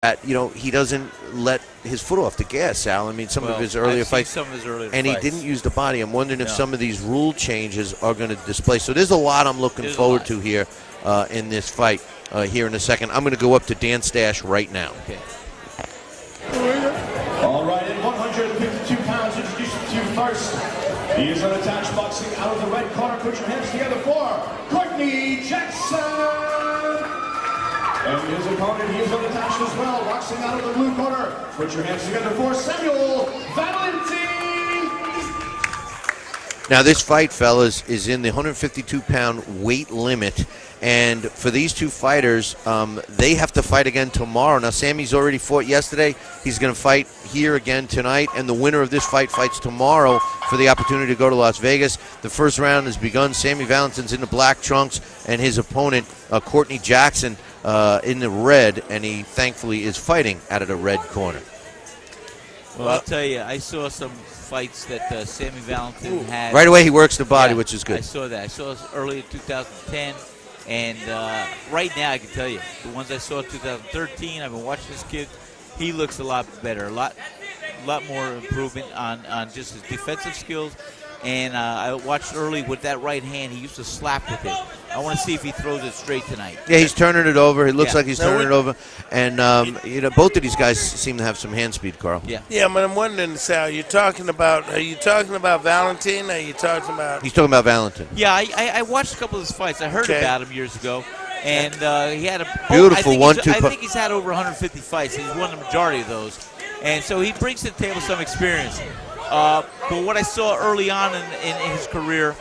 he doesn't let his foot off the gas, Sal. I mean, some of his earlier fights. Some of his earlier and fights. He didn't use the body. I'm wondering if some of these rule changes are going to display. So there's a lot I'm looking forward to here in this fight here in a second. I'm going to go up to Dan Stash right now. Okay. All right, at 152 pounds, introducing to you first. He is unattached, boxing out of the red corner. Put your hands together for Courtney Jackson. And his opponent, he is unattached as well, boxing out of the blue corner. Put your hands together for Samuel Valentine. Now, this fight, fellas, is in the 152-pound weight limit. And for these two fighters, they have to fight again tomorrow. Now, Sammy's already fought yesterday. He's going to fight here again tonight. And the winner of this fight fights tomorrow for the opportunity to go to Las Vegas. The first round has begun. Sammy Valentin's in the black trunks, and his opponent, Courtney Jackson, in the red. And he, thankfully, is fighting out of the red corner. Well, I'll tell you, I saw some fights that Sammy Valentin had. Right away, he works the body, which is good. I saw that. I saw it early in 2010. And right now, I can tell you, the ones I saw in 2013, I've been watching this kid. He looks a lot better, a lot more improvement on just his defensive skills. And I watched early with that right hand. He used to slap with it. I want to see if he throws it straight tonight. Yeah, he's turning it over. It looks like he's turning it over. And, both of these guys seem to have some hand speed, Carl. Yeah. Yeah, but I'm wondering, Sal, are you talking about Valentin? Are you talking about? He's talking about Valentin. Yeah, I watched a couple of his fights. I heard about him years ago. And he had a beautiful 1-2. I think he's had over 150 fights. He's won the majority of those. And so he brings to the table some experience. But what I saw early on in his career,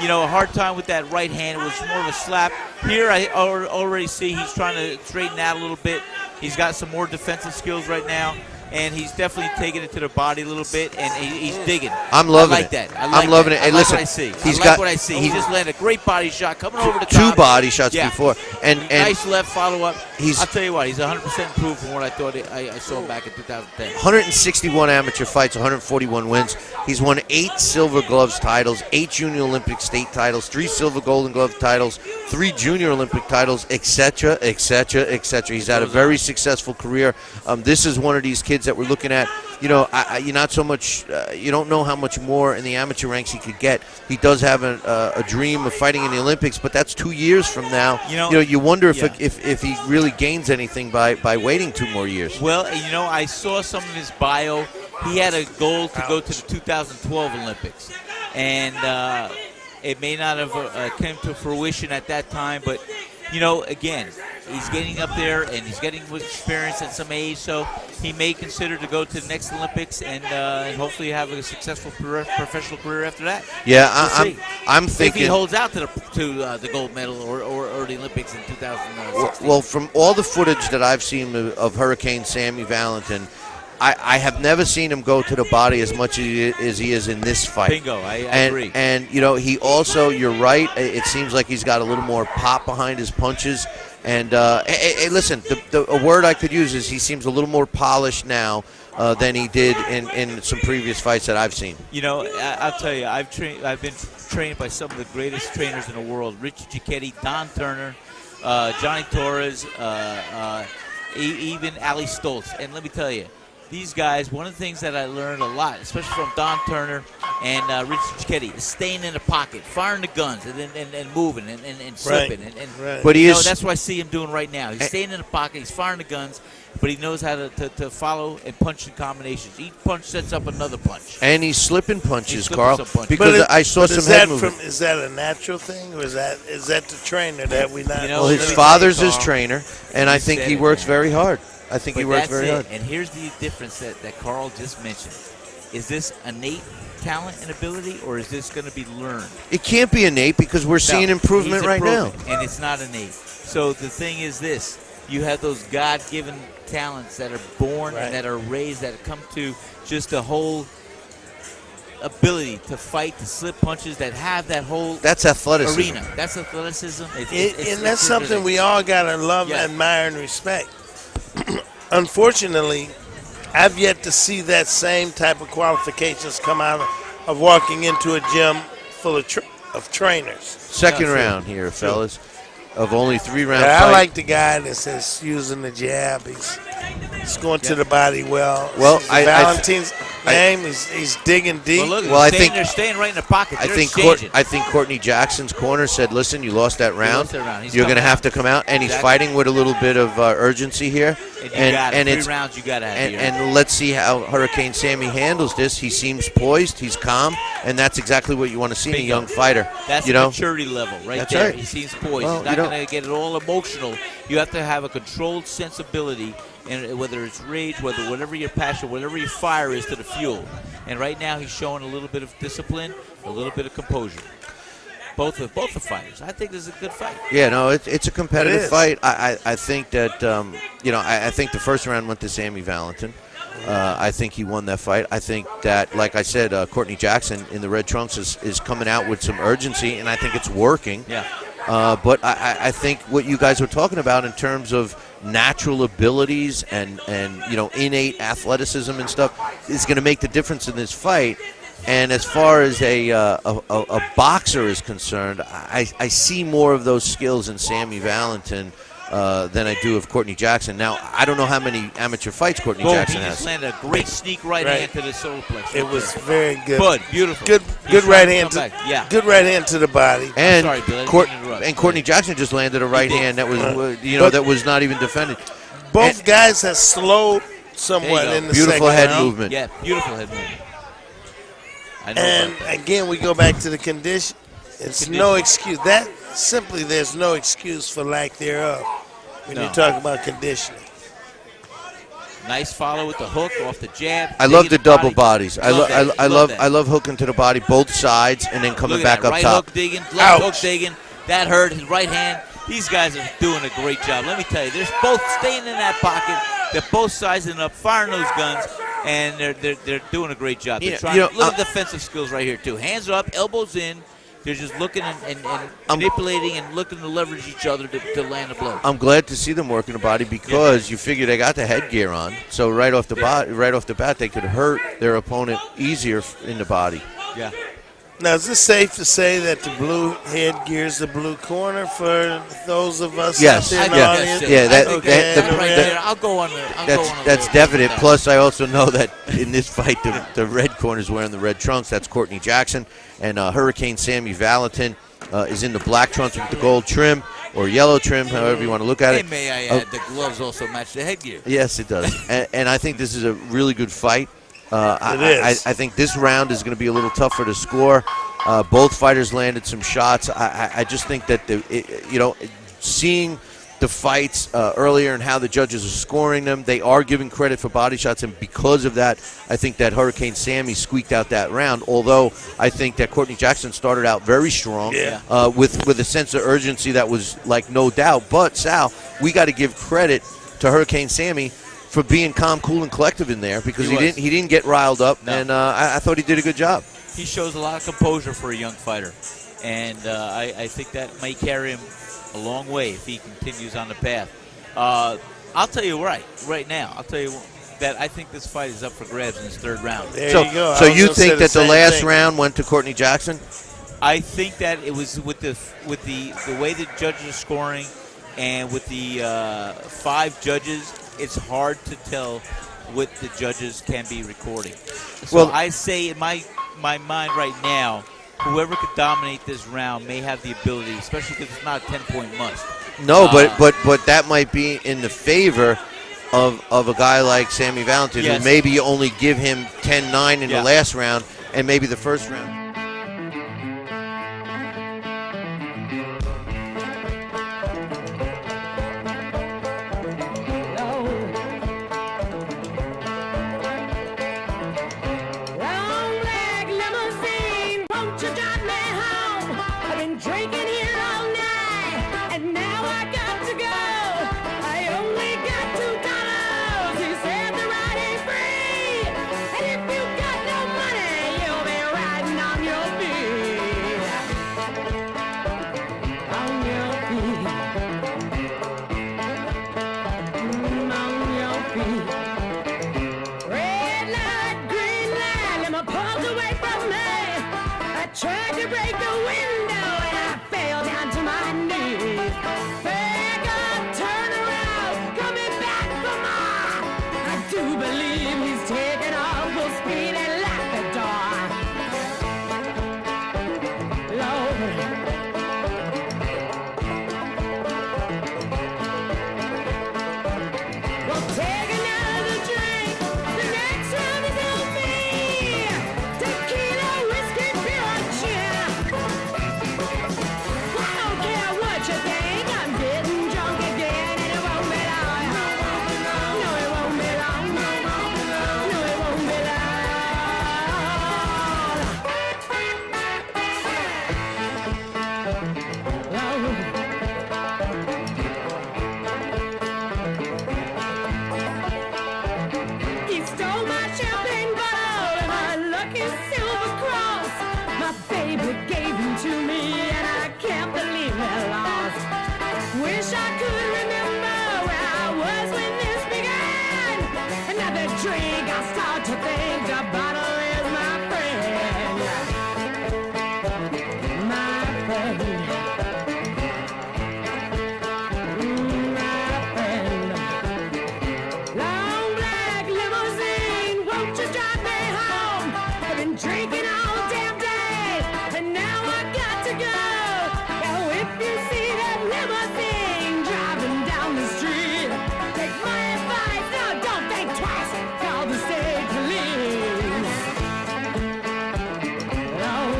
a hard time with that right hand. It was more of a slap. Here I already see he's trying to straighten out a little bit. He's got some more defensive skills right now. And he's definitely taking it to the body a little bit, and he's digging. I'm loving it. I'm loving it. I Hey, like listen, what I see. He He just landed a great body shot coming over the top. Two body shots before. And nice left follow-up. I'll tell you what, he's 100% improved from what I thought I saw him back in 2010. 161 amateur fights, 141 wins. He's won 8 Silver Gloves titles, 8 Junior Olympic state titles, 3 Silver Golden Glove titles, 3 Junior Olympic titles, etc., etc., etc. He's had a very successful career. This is one of these kids that we're looking at. You're not so much. You don't know how much more in the amateur ranks he could get. He does have a dream of fighting in the Olympics, but that's 2 years from now. You wonder if he really gains anything by waiting 2 more years. Well, I saw some of his bio. He had a goal to go to the 2012 Olympics, and it may not have come to fruition at that time, but. Again, he's getting up there and he's getting experience at some age, so he may consider to go to the next Olympics and hopefully have a successful professional career after that. Yeah, I'm thinking if he holds out to the gold medal or the Olympics in 2016. Well, from all the footage that I've seen of Hurricane Sammy Valentin, I have never seen him go to the body as much as he is in this fight. Bingo, I agree. And, he also, you're right, it seems like he's got a little more pop behind his punches. And, hey, listen, a word I could use is he seems a little more polished now than he did in some previous fights that I've seen. I'll tell you, I've been trained by some of the greatest trainers in the world, Richie Giacchetti, Don Turner, Johnny Torres, even Ali Stoltz. And let me tell you, these guys, one of the things that I learned a lot, especially from Don Turner and Richie Giacchetti, is staying in the pocket, firing the guns, and moving and slipping. Right. But that's what I see him doing right now. He's staying in the pocket, he's firing the guns, but he knows how to follow and punch in combinations. Each punch sets up another punch. And he's slipping punches, Carl. Because I saw some head movement. Is that a natural thing, or is that the trainer that we not? Well, his father's his trainer, and I think he works very hard. I think he works very hard. And here's the difference that Carl just mentioned. Is this innate talent and ability, or is this going to be learned? It can't be innate because we're seeing improvement right now. And it's not innate. So the thing is this. You have those God-given talents that are born and that are raised, that come to just a whole ability to fight, to slip punches, that have that whole that's athleticism. Arena. That's athleticism. And that's something we all got to love, admire, and respect. Unfortunately, I've yet to see that same type of qualifications come out of walking into a gym full of trainers. Second round here, fellas, of only 3 round I fight. like the guy that says using the jab. He's going to the body well. Well, Valentin's game, he's digging deep. Well, look, Well, I think they're staying right in the pocket. I They're think exchanging. I think Courtney Jackson's corner said, "Listen, you lost that round. lost that round. He's You're going to coming have out." to come out." And he's Exactly. fighting with a little bit of urgency here. And it's 3 rounds you got to have here. and let's see how Hurricane Sammy handles this. He seems poised. He's calm, and that's exactly what you want to see in a Bingo. young fighter. That's you the know, maturity level right That's there. right. He seems poised. Well, He's not you know- going to get it all emotional. You have to have a controlled sensibility, and whether it's rage, whatever your passion, whatever your fire is to the fuel. And right now he's showing a little bit of discipline, a little bit of composure. Both the fighters. I think this is a good fight. Yeah, no, it's a competitive It is. fight. I think that I think the first round went to Sammy Valentin. I think he won that fight. I think that, like I said, Courtney Jackson in the red trunks is coming out with some urgency, and I think it's working. Yeah. But I think what you guys were talking about in terms of natural abilities and innate athleticism and stuff is going to make the difference in this fight. And as far as a boxer is concerned, I see more of those skills in Sammy Valentin than I do of Courtney Jackson. Now, I don't know how many amateur fights Courtney Jackson He just has. landed a great sneak right hand to the solar plexus. It was very good. Beautiful. Good He's right trying to hand. come back. Yeah. Good right hand to the body. And sorry, Bill, I didn't mean to interrupt. and Courtney Jackson just landed a right did. hand that was But- that was not even defended. Both guys have slowed somewhat There you in go. the Beautiful second head round. movement. Yeah, beautiful head movement. I know And about that. again, we go back to the condition. It's no excuse. There's no excuse for lack thereof when No. you talk about conditioning. Nice follow with the hook off the jab. I love the digging double body. bodies. that. I love hooking to the body, both sides, and then coming Look at back that. up Right top. hook digging, left Ouch. hook digging. That hurt his right hand. These guys are doing a great job. Let me tell you, they're both staying in that pocket. They're both sizing up, firing those guns, and they're doing a great job. They're trying. Look at defensive skills right here too. Hands up, elbows in. They're just looking and manipulating and looking to leverage each other to land a blow. I'm glad to see them working the body because you figure they got the headgear on, so right off the bat, they could hurt their opponent easier in the body. Yeah. Now, is it safe to say that the blue headgear is the blue corner for those of us Yes. out there in I the think audience? that's it. Yeah, I that- think that- that's the- right that- there. I'll go on the. That's definite. Plus, I also know that in this fight, the red corner is wearing the red trunks. That's Courtney Jackson, and Hurricane Sammy Valentin is in the black trunks with the gold trim or yellow trim, however you want to look at Hey, it. may I add, the gloves also match the headgear. Yes, it does. and I think this is a really good fight. It is. I think this round is going to be a little tougher to score. Both fighters landed some shots. I just think that seeing the fights earlier and how the judges are scoring them, they are giving credit for body shots, and because of that, I think that Hurricane Sammy squeaked out that round. Although I think that Courtney Jackson started out very strong, with a sense of urgency that was like no doubt. But Sal, we got to give credit to Hurricane Sammy for being calm, cool, and collective in there because he didn't get riled up, No. and I thought he did a good job. He shows a lot of composure for a young fighter, and I think that may carry him a long way if he continues on the path. I'll tell you right now. I'll tell you that I think this fight is up for grabs in this third round. There So, you go. so I was you gonna say think that the same last thing. round went to Courtney Jackson? I think that it was with the way the judges are scoring, and with the 5 judges, it's hard to tell what the judges can be recording. So Well- I say in my mind right now, whoever could dominate this round may have the ability, especially because it's not a 10-point must. No, but that might be in the favor of a guy like Sammy Valentin, Yes. who maybe you only give him 10-9 in Yeah. the last round, and maybe the first round. Long black limousine, won't you drive me home? I've been drinking here all night, and now I got to go. I only got $2. He said the ride ain't free, and if you got no money, you'll be riding on drink, I start to think the bottle is my friend. My friend. My friend. Long black limousine, won't you drive me home? I've been drinking all damn day, and now I got to go. Now if you see that limousine driving down the street, take my advice, no, don't think twice, call the state police. Oh.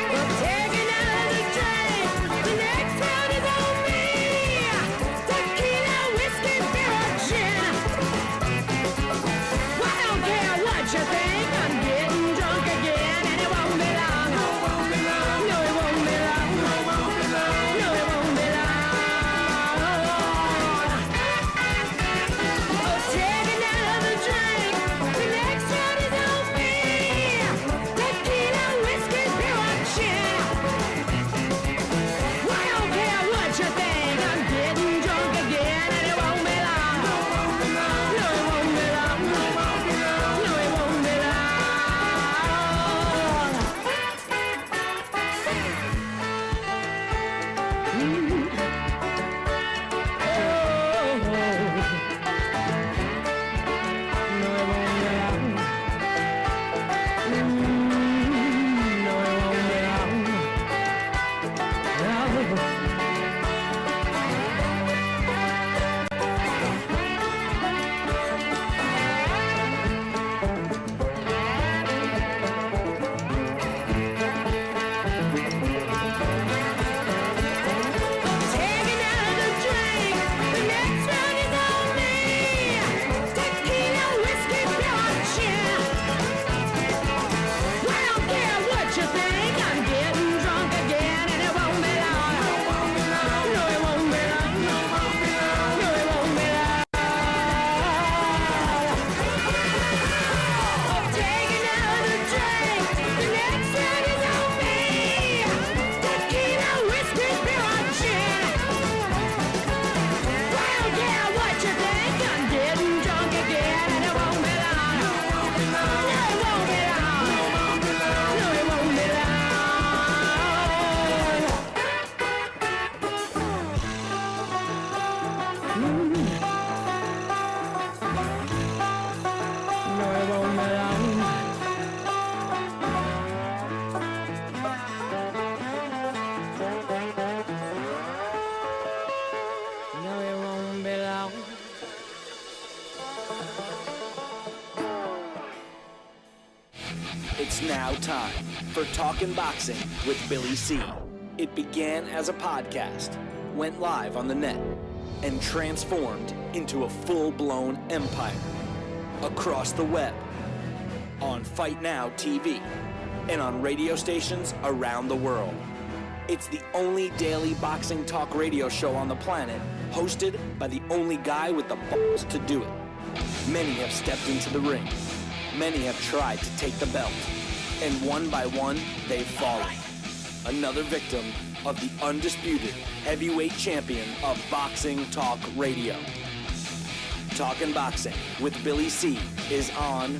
Well, take another drink, the next round is on me. Tequila, whiskey, beer, or gin. I don't care what you think, I'm getting drunk again, and it won't be long. No, it won't be long. No, it won't be long. No, it won't be long. No, it won't be long. Oh, take another drink. The next round is on me. Tequila, whiskey, beer, or gin. I don't care what you think, I'm getting drunk again, and it won't be long. No, it won't be long. No, it won't be long. No, it won't be long. No, it won't be long. Take another drink, the next round is on me. Tequila, whiskey, beer, or gin. I don't care what you think, I'm getting drunk again, and it won't be long. No, it won't be long. No, it won't be long. No, it won't be long. No, it won't be long. Oh, take another drink, the next round is on me. Tequila, whiskey, beer, or gin. I don't care what you think, I'm getting drunk again, and it won't be long. No, it won't be long. No, it won't be long. No, it won't be long. No, it won't be long. No, it won't be long. No, it won't be long. It's now time for Talkin' Boxing with Billy C. It began as a podcast, went live on the net, and transformed into a full-blown empire across the web, on Fight Now TV, and on radio stations around the world. It's the only daily boxing talk radio show on the planet, hosted by the only guy with the balls to do it. Many have stepped into the ring. Many have tried to take the belt. And one by one, they've fallen. Another victim of the undisputed heavyweight champion of boxing talk radio. Talkin' Boxing with Billy C is on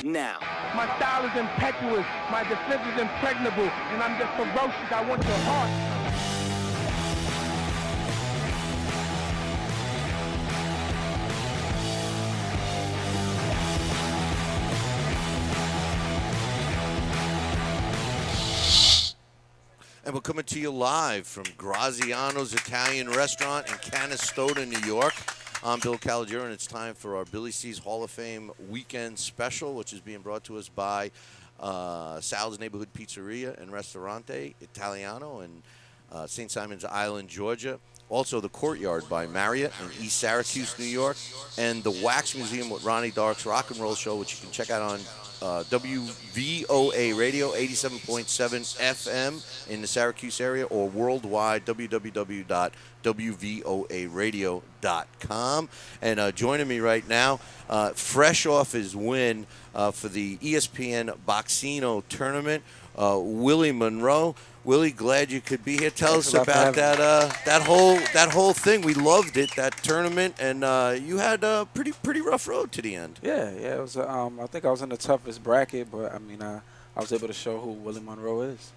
now. My style is impetuous, my defense is impregnable, and I'm just ferocious. I want your heart. And we're coming to you live from Graziano's Italian Restaurant in Canastota, New York. I'm Bill Calogero, and it's time for our Billy C's Hall of Fame Weekend Special, which is being brought to us by Sal's Neighborhood Pizzeria and Restaurante Italiano in St. Simon's Island, Georgia. Also, the Courtyard by Marriott in East Syracuse, New York. And the Wax Museum with Ronnie Dark's Rock and Roll Show, which you can check out on WVOA Radio, 87.7 FM in the Syracuse area, or worldwide, www.wvoaradio.com. And joining me right now, fresh off his win for the ESPN Boxino tournament, Willie Monroe. Willie, glad you could be here. Tell Thanks us a lot for about having that whole thing. We loved it, that tournament, and you had a pretty rough road to the end. Yeah. It was. I think I was in the toughest bracket, but I mean, I was able to show who Willie Monroe is.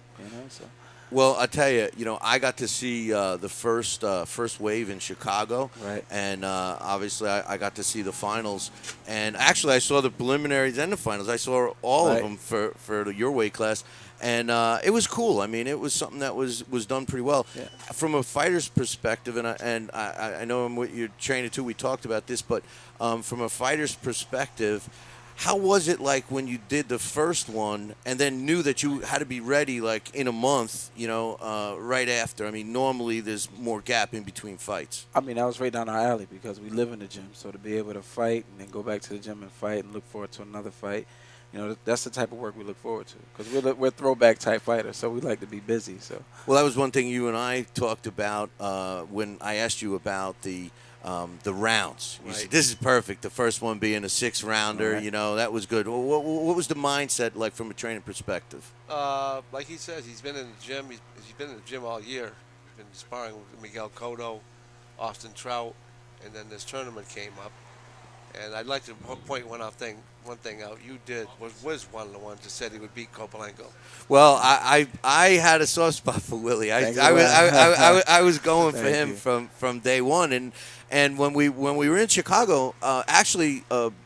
So. Well, I tell you, I got to see the first wave in Chicago, Right. And obviously I got to see the finals. And actually, I saw the preliminaries and the finals. I saw all of them for your weight class, and it was cool. I mean, it was something that was done pretty well. Yeah. From a fighter's perspective, and I know I'm what you're training to. We talked about this, but from a fighter's perspective. How was it like when you did the first one and then knew that you had to be ready like in a month, right after? I mean, normally there's more gap in between fights. I mean, that was right down our alley because we live in the gym. So to be able to fight and then go back to the gym and fight and look forward to another fight, that's the type of work we look forward to because we're throwback type fighters, so we like to be busy. So. Well, that was one thing you and I talked about when I asked you about the rounds. You said, this is perfect. The first one being a 6-rounder, Right. That was good. What was the mindset like from a training perspective? Like he says, he's been in the gym. He's been in the gym all year. He's been sparring with Miguel Cotto, Austin Trout, and then this tournament came up. And I'd like to point one thing out. You was one of the ones that said he would beat Kopalenko. Well, I had a soft spot for Willie. I was going for him from day one, and when we were in Chicago, actually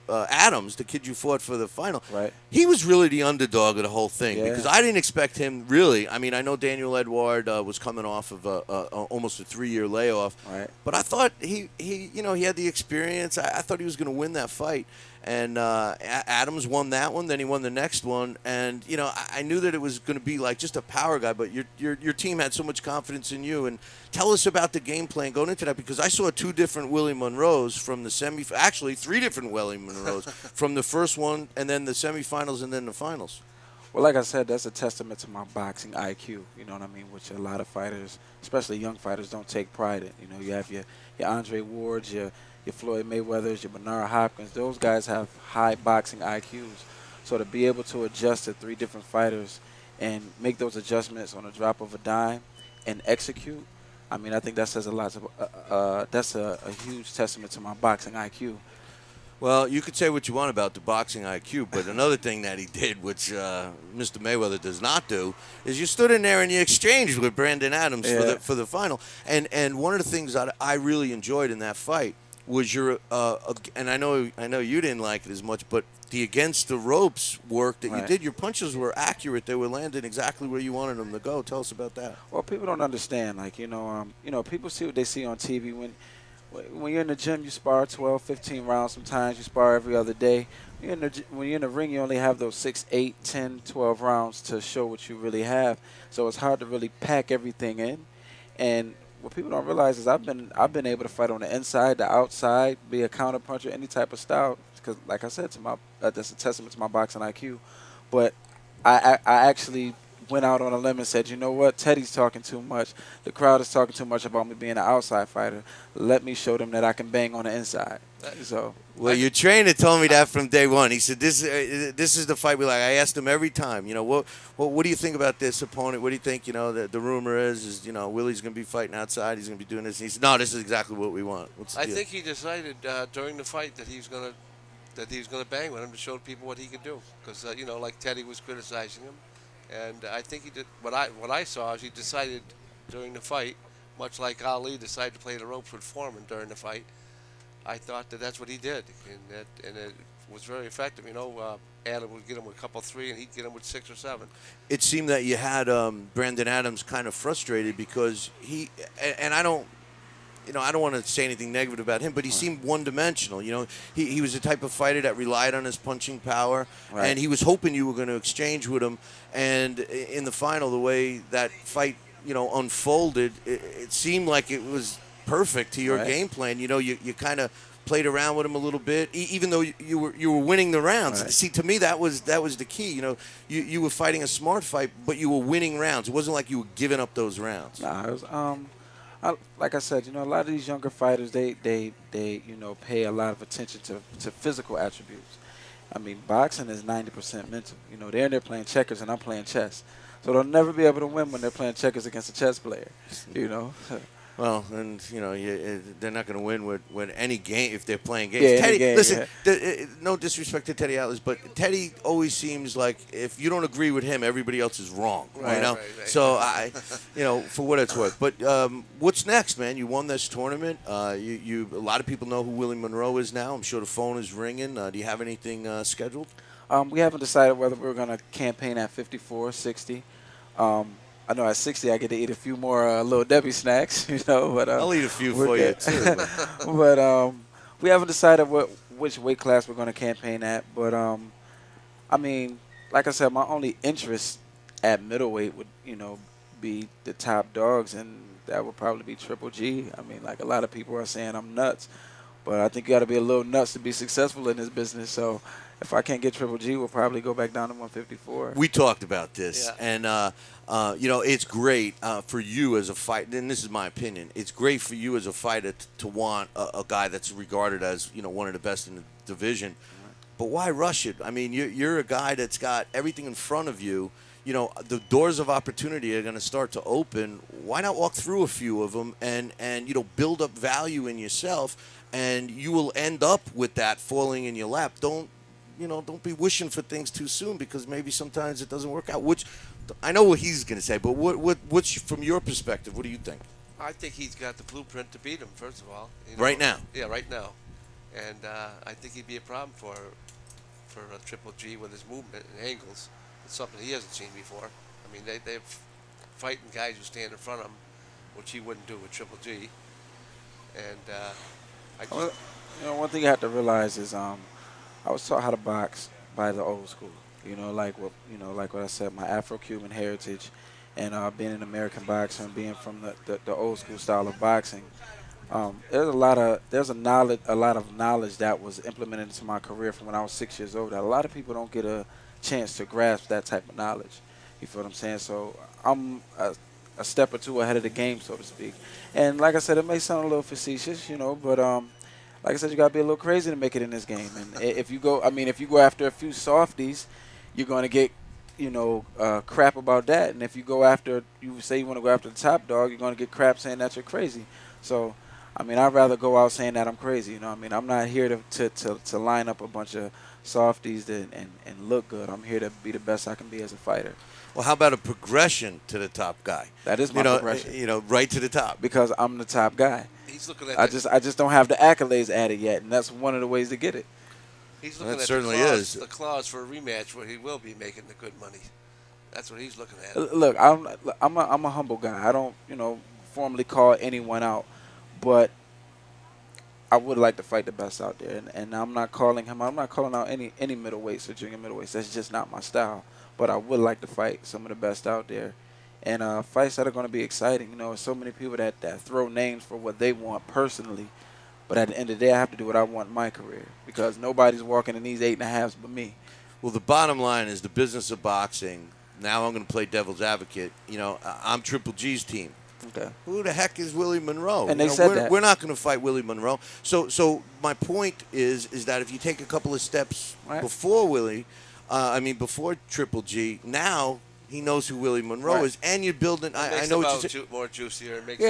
Adams, the kid you fought for the final, right. He was really the underdog of the whole thing because Yeah. I didn't expect him really. I mean, I know Daniel Edward was coming off of almost a 3-year layoff, Right. but I thought he had the experience. I thought he was going to win that fight. And Adams won that one, then he won the next one, and I knew that it was going to be like just a power guy. But your team had so much confidence in you. And tell us about the game plan going into that because I saw 2 different Willie Monroes from the actually 3 different Willie Monroes from the first one, and then the semifinals, and then the finals. Well, like I said, that's a testament to my boxing IQ. You know what I mean? Which a lot of fighters, especially young fighters, don't take pride in. You have your Andre Wards, your Floyd Mayweathers, your Bernard Hopkins. Those guys have high boxing IQs. So to be able to adjust to 3 different fighters and make those adjustments on a drop of a dime and execute, I mean, I think that says a lot. That's a huge testament to my boxing IQ. Well, you could say what you want about the boxing IQ, but another thing that he did, which Mr. Mayweather does not do, is you stood in there and you exchanged with Brandon Adams for the final. And one of the things that I really enjoyed in that fight was your and I know you didn't like it as much, but the against the ropes work that you did. Your punches were accurate; they were landing exactly where you wanted them to go. Tell us about that. Well, people don't understand. Like people see what they see on TV. When you're in the gym, you spar 12, 15 rounds. Sometimes you spar every other day. When you're in the ring, you only have those 6, 8, 10, 12 rounds to show what you really have. So it's hard to really pack everything in. And what people don't realize is I've been able to fight on the inside, the outside, be a counter puncher, any type of style. Because, like I said, that's a testament to my boxing IQ. But I actually went out on a limb and said, you know what, Teddy's talking too much. The crowd is talking too much about me being an outside fighter. Let me show them that I can bang on the inside. So. Well, your trainer told me that from day one. He said, "This is the fight we like." I asked him every time, what do you think about this opponent? What do you think? The rumor is Willie's going to be fighting outside. He's going to be doing this. And he said, "No, this is exactly what we want." I think he decided during the fight that he was going to bang with him to show people what he could do. Because like Teddy was criticizing him, and I think he did. What I saw is he decided during the fight, much like Ali decided to play the ropes with Foreman during the fight. I thought that's what he did, and it was very effective. Adam would get him with a couple 3, and he'd get him with 6 or 7. It seemed that you had Brandon Adams kind of frustrated because I don't want to say anything negative about him, but he seemed one-dimensional. He was the type of fighter that relied on his punching power, and he was hoping you were going to exchange with him. And in the final, the way that fight unfolded, it seemed like it was perfect to your game plan. You kind of played around with him a little bit, even though you were winning the rounds. See, to me, that was the key. You were fighting a smart fight, but you were winning rounds. It wasn't like you were giving up those rounds. Nah, it was like I said, a lot of these younger fighters, they pay a lot of attention to physical attributes. I mean, boxing is 90% mental. They're in there playing checkers and I'm playing chess. So they'll never be able to win when they're playing checkers against a chess player, you know. Well, and they're not going to win with any game if they're playing games. Yeah, Teddy, game, listen, no disrespect to Teddy Atlas, but Teddy always seems like if you don't agree with him, everybody else is wrong. Right, you know, right. so for what it's worth. But what's next, man? You won this tournament. A lot of people know who Willie Monroe is now. I'm sure the phone is ringing. Do you have anything scheduled? We haven't decided whether we're going to campaign at 54 or 60. I know at 60 I get to eat a few more Little Debbie snacks, you know. But I'll eat a few for you too. But we haven't decided which weight class we're going to campaign at. But I mean, like I said, my only interest at middleweight would be the top dogs, and that would probably be Triple G. I mean, like a lot of people are saying I'm nuts, but I think you got to be a little nuts to be successful in this business. So if I can't get Triple G, we'll probably go back down to 154. We talked about this, and it's great for you as a fighter. And this is my opinion. It's great for you as a fighter to want a guy that's regarded as one of the best in the division. But why rush it? I mean, you're a guy that's got everything in front of you. The doors of opportunity are going to start to open. Why not walk through a few of them and build up value in yourself, and you will end up with that falling in your lap. Don't be wishing for things too soon, because maybe sometimes it doesn't work out. Which I know what he's going to say, but what's from your perspective? What do you think? I think he's got the blueprint to beat him. First of all, right now. Yeah, right now, and I think he'd be a problem for a Triple G with his movement and angles. It's something he hasn't seen before. I mean, they're fighting guys who stand in front of him, which he wouldn't do with Triple G. And one thing you have to realize is I was taught how to box by the old school. Like what I said, my Afro-Cuban heritage, and being an American boxer and being from the old school style of boxing. There's a lot of knowledge that was implemented into my career from when I was 6 years old that a lot of people don't get a chance to grasp that type of knowledge. You feel what I'm saying? So I'm a step or two ahead of the game, so to speak. And like I said, it may sound a little facetious, but like I said, you gotta be a little crazy to make it in this game. And if you go after a few softies, you're gonna get, crap about that. And if you say you want to go after the top dog, you're gonna get crap saying that you're crazy. So, I mean, I'd rather go out saying that I'm crazy. I'm not here to line up a bunch of softies and look good. I'm here to be the best I can be as a fighter. Well, how about a progression to the top guy? That is my progression. Right to the top. Because I'm the top guy. He's looking at I just don't have the accolades added yet, and that's one of the ways to get it. He's looking at certainly the clause for a rematch where he will be making the good money. That's what he's looking at. Look, I'm a humble guy. I don't formally call anyone out, but I would like to fight the best out there, and I'm not calling out any middleweights or junior middleweights. That's just not my style. But I would like to fight some of the best out there, and fights that are going to be exciting. There's so many people that throw names for what they want personally, but at the end of the day, I have to do what I want in my career, because nobody's walking in these 8.5s but me. Well, the bottom line is the business of boxing. Now I'm going to play devil's advocate. I'm Triple G's team. Okay. Who the heck is Willie Monroe? And they said that. We're not going to fight Willie Monroe. So my point is that if you take a couple of steps before Willie, before Triple G, now he knows who Willie Monroe is, and you're building. I know what you're saying. More juicier. It makes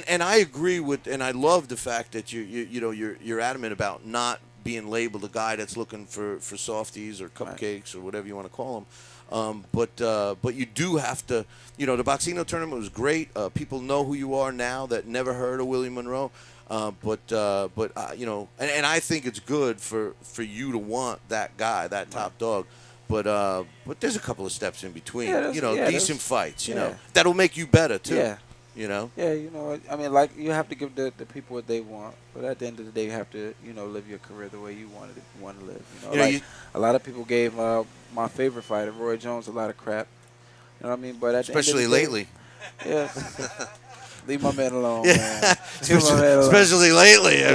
and I agree with, and I love the fact that you're adamant about not being labeled a guy that's looking for softies or cupcakes or whatever you want to call them. But you do have to. The Boxino tournament was great. People know who you are now that never heard of Willie Monroe. And I think it's good for you to want that guy, that top dog. But there's a couple of steps in between. Decent fights. That'll make you better too. Yeah. Yeah, like you have to give the people what they want, but at the end of the day, you have to, live your career the way you want to live. A lot of people gave my favorite fighter, Roy Jones, a lot of crap. You know what I mean? But at especially the end of the lately. Day, yeah. Leave my man alone, man. Especially lately. I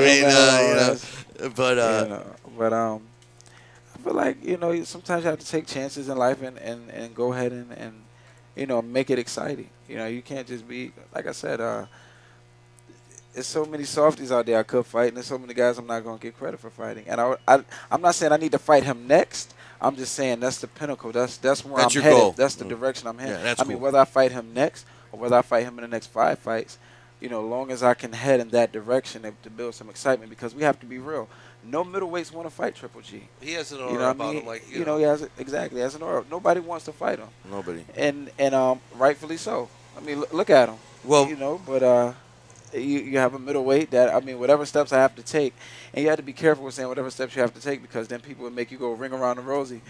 feel like sometimes you have to take chances in life and go ahead and make it exciting. You can't just be, like I said, there's so many softies out there I could fight, and there's so many guys I'm not going to get credit for fighting. And I'm not saying I need to fight him next, I'm just saying that's the pinnacle. That's where That's I'm your headed. goal. That's the direction I'm headed. Yeah, that's I mean, cool. whether I fight him next or whether I fight him in the next 5 fights, long as I can head in that direction to build some excitement, because we have to be real. No middleweights want to fight Triple G. He has an You aura know what I about mean? him, like He has exactly has an aura. Nobody wants to fight him. Nobody. And rightfully so. I mean, look at him. Well, but you have a middleweight that, I mean, whatever steps I have to take, and you have to be careful with saying whatever steps you have to take, because then people will make you go ring around the rosy,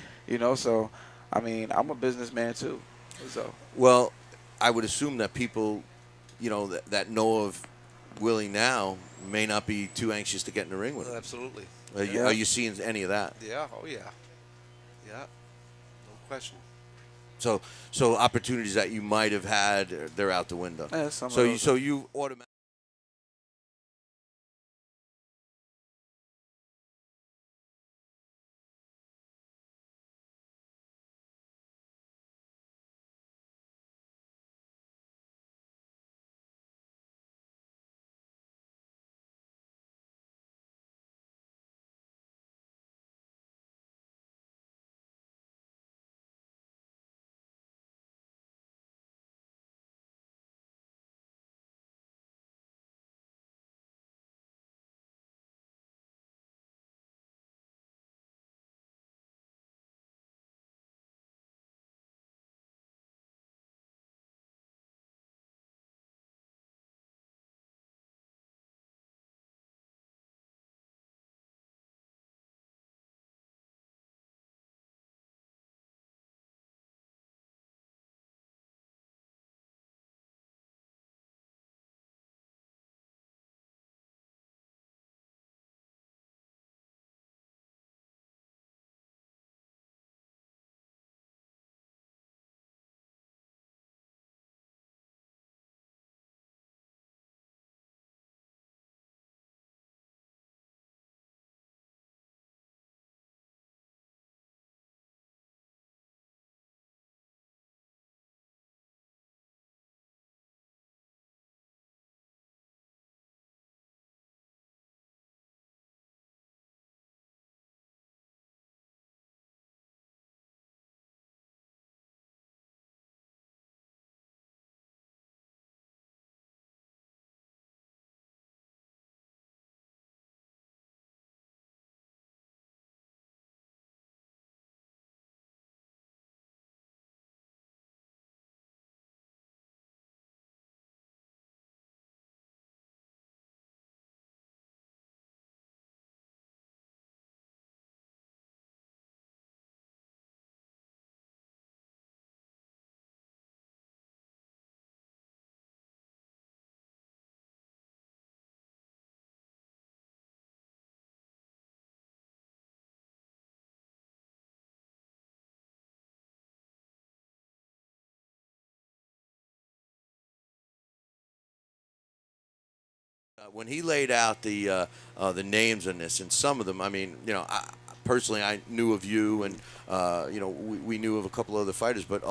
So, I mean, I'm a businessman too. So. Well, I would assume that people, that know of Willie now may not be too anxious to get in the ring with him. Absolutely. Are you seeing any of that? Yeah. Oh yeah. Yeah. No question. So opportunities that you might have had, they're out the window. Yeah, so you automatically. When he laid out the names on this, and some of them, I mean, personally, I knew of you, and we knew of a couple other fighters, but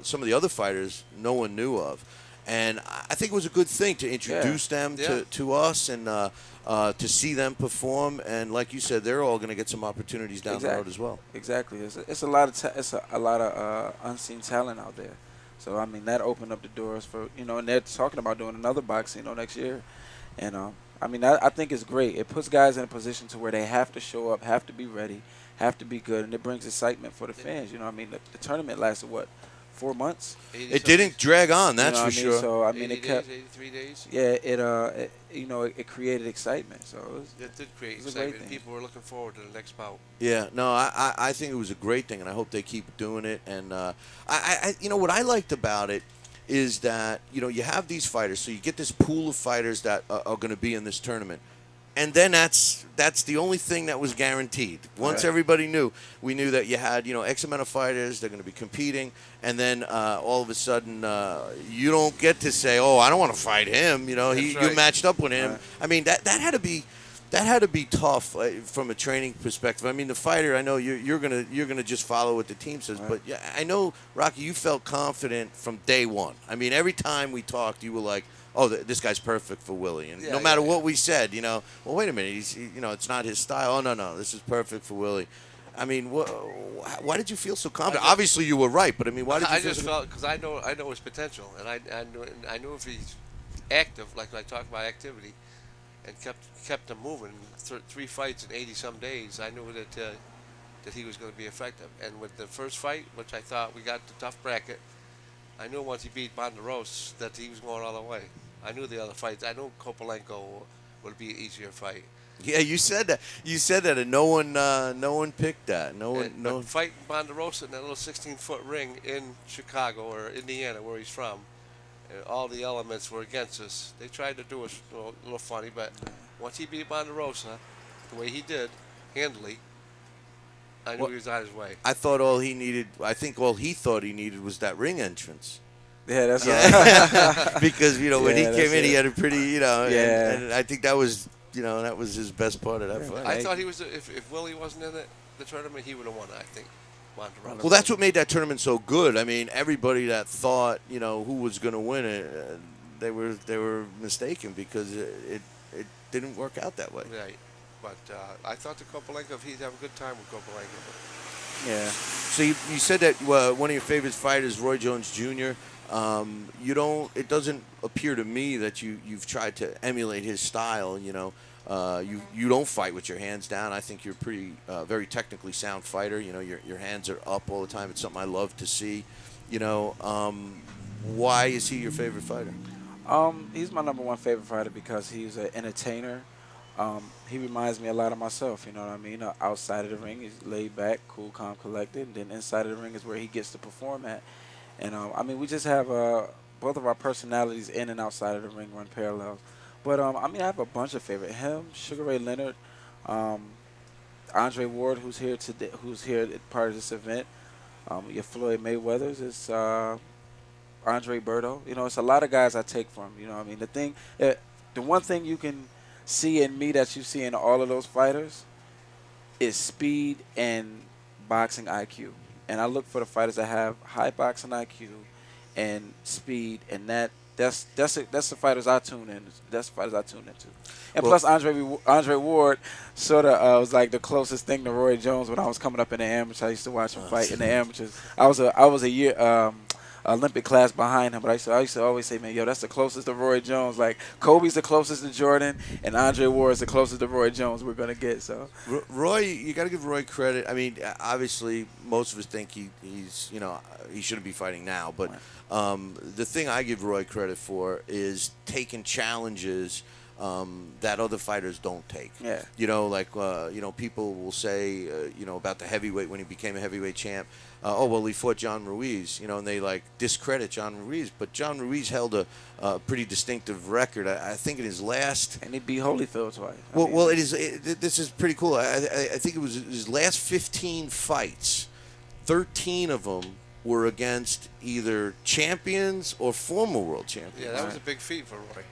some of the other fighters, no one knew of, and I think it was a good thing to introduce them to us and to see them perform, and like you said, they're all going to get some opportunities down the road as well. Exactly, it's a lot of unseen talent out there. So I mean, that opened up the doors for and they're talking about doing another boxing next year. And I mean, I think it's great. It puts guys in a position to where they have to show up, have to be ready, have to be good, and it brings excitement for the fans. I mean, the tournament lasted 4 months? It didn't drag on, that's for sure. So I mean, 83 days. Yeah, it created excitement. So it did create excitement. People were looking forward to the next bout. Yeah, no, I think it was a great thing, and I hope they keep doing it. And what I liked about it is that you have these fighters, so you get this pool of fighters that are going to be in this tournament, and then that's the only thing that was guaranteed. Once everybody knew, we knew that you had X amount of fighters, they're going to be competing, and then all of a sudden you don't get to say, oh, I don't want to fight him. You matched up with him. Right. I mean that had to be. That had to be tough from a training perspective. I mean, the fighter, I know you're gonna just follow what the team says, but yeah, I know, Rocky, you felt confident from day one. I mean, every time we talked, you were like, "Oh, this guy's perfect for Willie," and no matter what we said, well, wait a minute, it's not his style. Oh, no, this is perfect for Willie. I mean, why did you feel so confident? Obviously, you were right, but I mean, why did you? I just felt because I know his potential, and I knew if he's active, like I talked about activity, and kept him moving, 3 fights in 80-some days, I knew that he was going to be effective. And with the first fight, which I thought we got the tough bracket, I knew once he beat Monroe that he was going all the way. I knew the other fights. I knew Kopalenko would be an easier fight. Yeah, you said that. You said that, and no one picked that. But fighting Monroe in that little 16-foot ring in Chicago or Indiana, where he's from, and all the elements were against us. They tried to do us a little funny, but once he beat Monroe the way he did, handily, I knew he was on his way. I thought all he needed. I think all he thought he needed was that ring entrance. Yeah, that's right. Because when he came in, he had a pretty and I think that was that was his best part of that fight. I thought he was if Willie wasn't in the tournament, he would have won. I think. Monroe. Well, that's what made that tournament so good. I mean, everybody that thought who was going to win it, they were mistaken because it didn't work out that way. Right. But I thought the Kopalenko, he'd have a good time with Kopalenko. Yeah. So you said that one of your favorite fighters, Roy Jones Jr. It doesn't appear to me that you've tried to emulate his style. You don't fight with your hands down. I think you're pretty very technically sound fighter. Your hands are up all the time. It's something I love to see. Why is he your favorite fighter? He's my number one favorite fighter because he's an entertainer. He reminds me a lot of myself, you know what I mean? Outside of the ring, he's laid back, cool, calm, collected. And then inside of the ring is where he gets to perform at. And, we just have both of our personalities in and outside of the ring run parallel. But, I have a bunch of favorites. Him, Sugar Ray Leonard, Andre Ward, who's here today, who's here part of this event. Your Floyd Mayweathers is Andre Berto. It's a lot of guys I take from, The one thing you can see in me that you see in all of those fighters is speed and boxing IQ. And I look for the fighters that have high boxing IQ and speed, and that's the fighters I tune in. That's the fighters I tune into. And plus, Andre Ward sort of was like the closest thing to Roy Jones when I was coming up in the amateur. I used to watch him fight in the amateurs. I was a year Olympic class behind him, but I used to always say, man, that's the closest to Roy Jones. Like Kobe's the closest to Jordan, and Andre Ward is the closest to Roy Jones we're gonna get. So Roy, you got to give Roy credit. I mean, obviously, most of us think he's he shouldn't be fighting now, but the thing I give Roy credit for is taking challenges that other fighters don't take. Yeah. People will say, about the heavyweight when he became a heavyweight champ. He fought John Ruiz, and they discredit John Ruiz, but John Ruiz held a pretty distinctive record. I think in his last, and he beat Holyfield twice. This is pretty cool. I think it was his last 15 fights, 13 of them were against either champions or former world champions. Yeah, that was a big feat for Roy.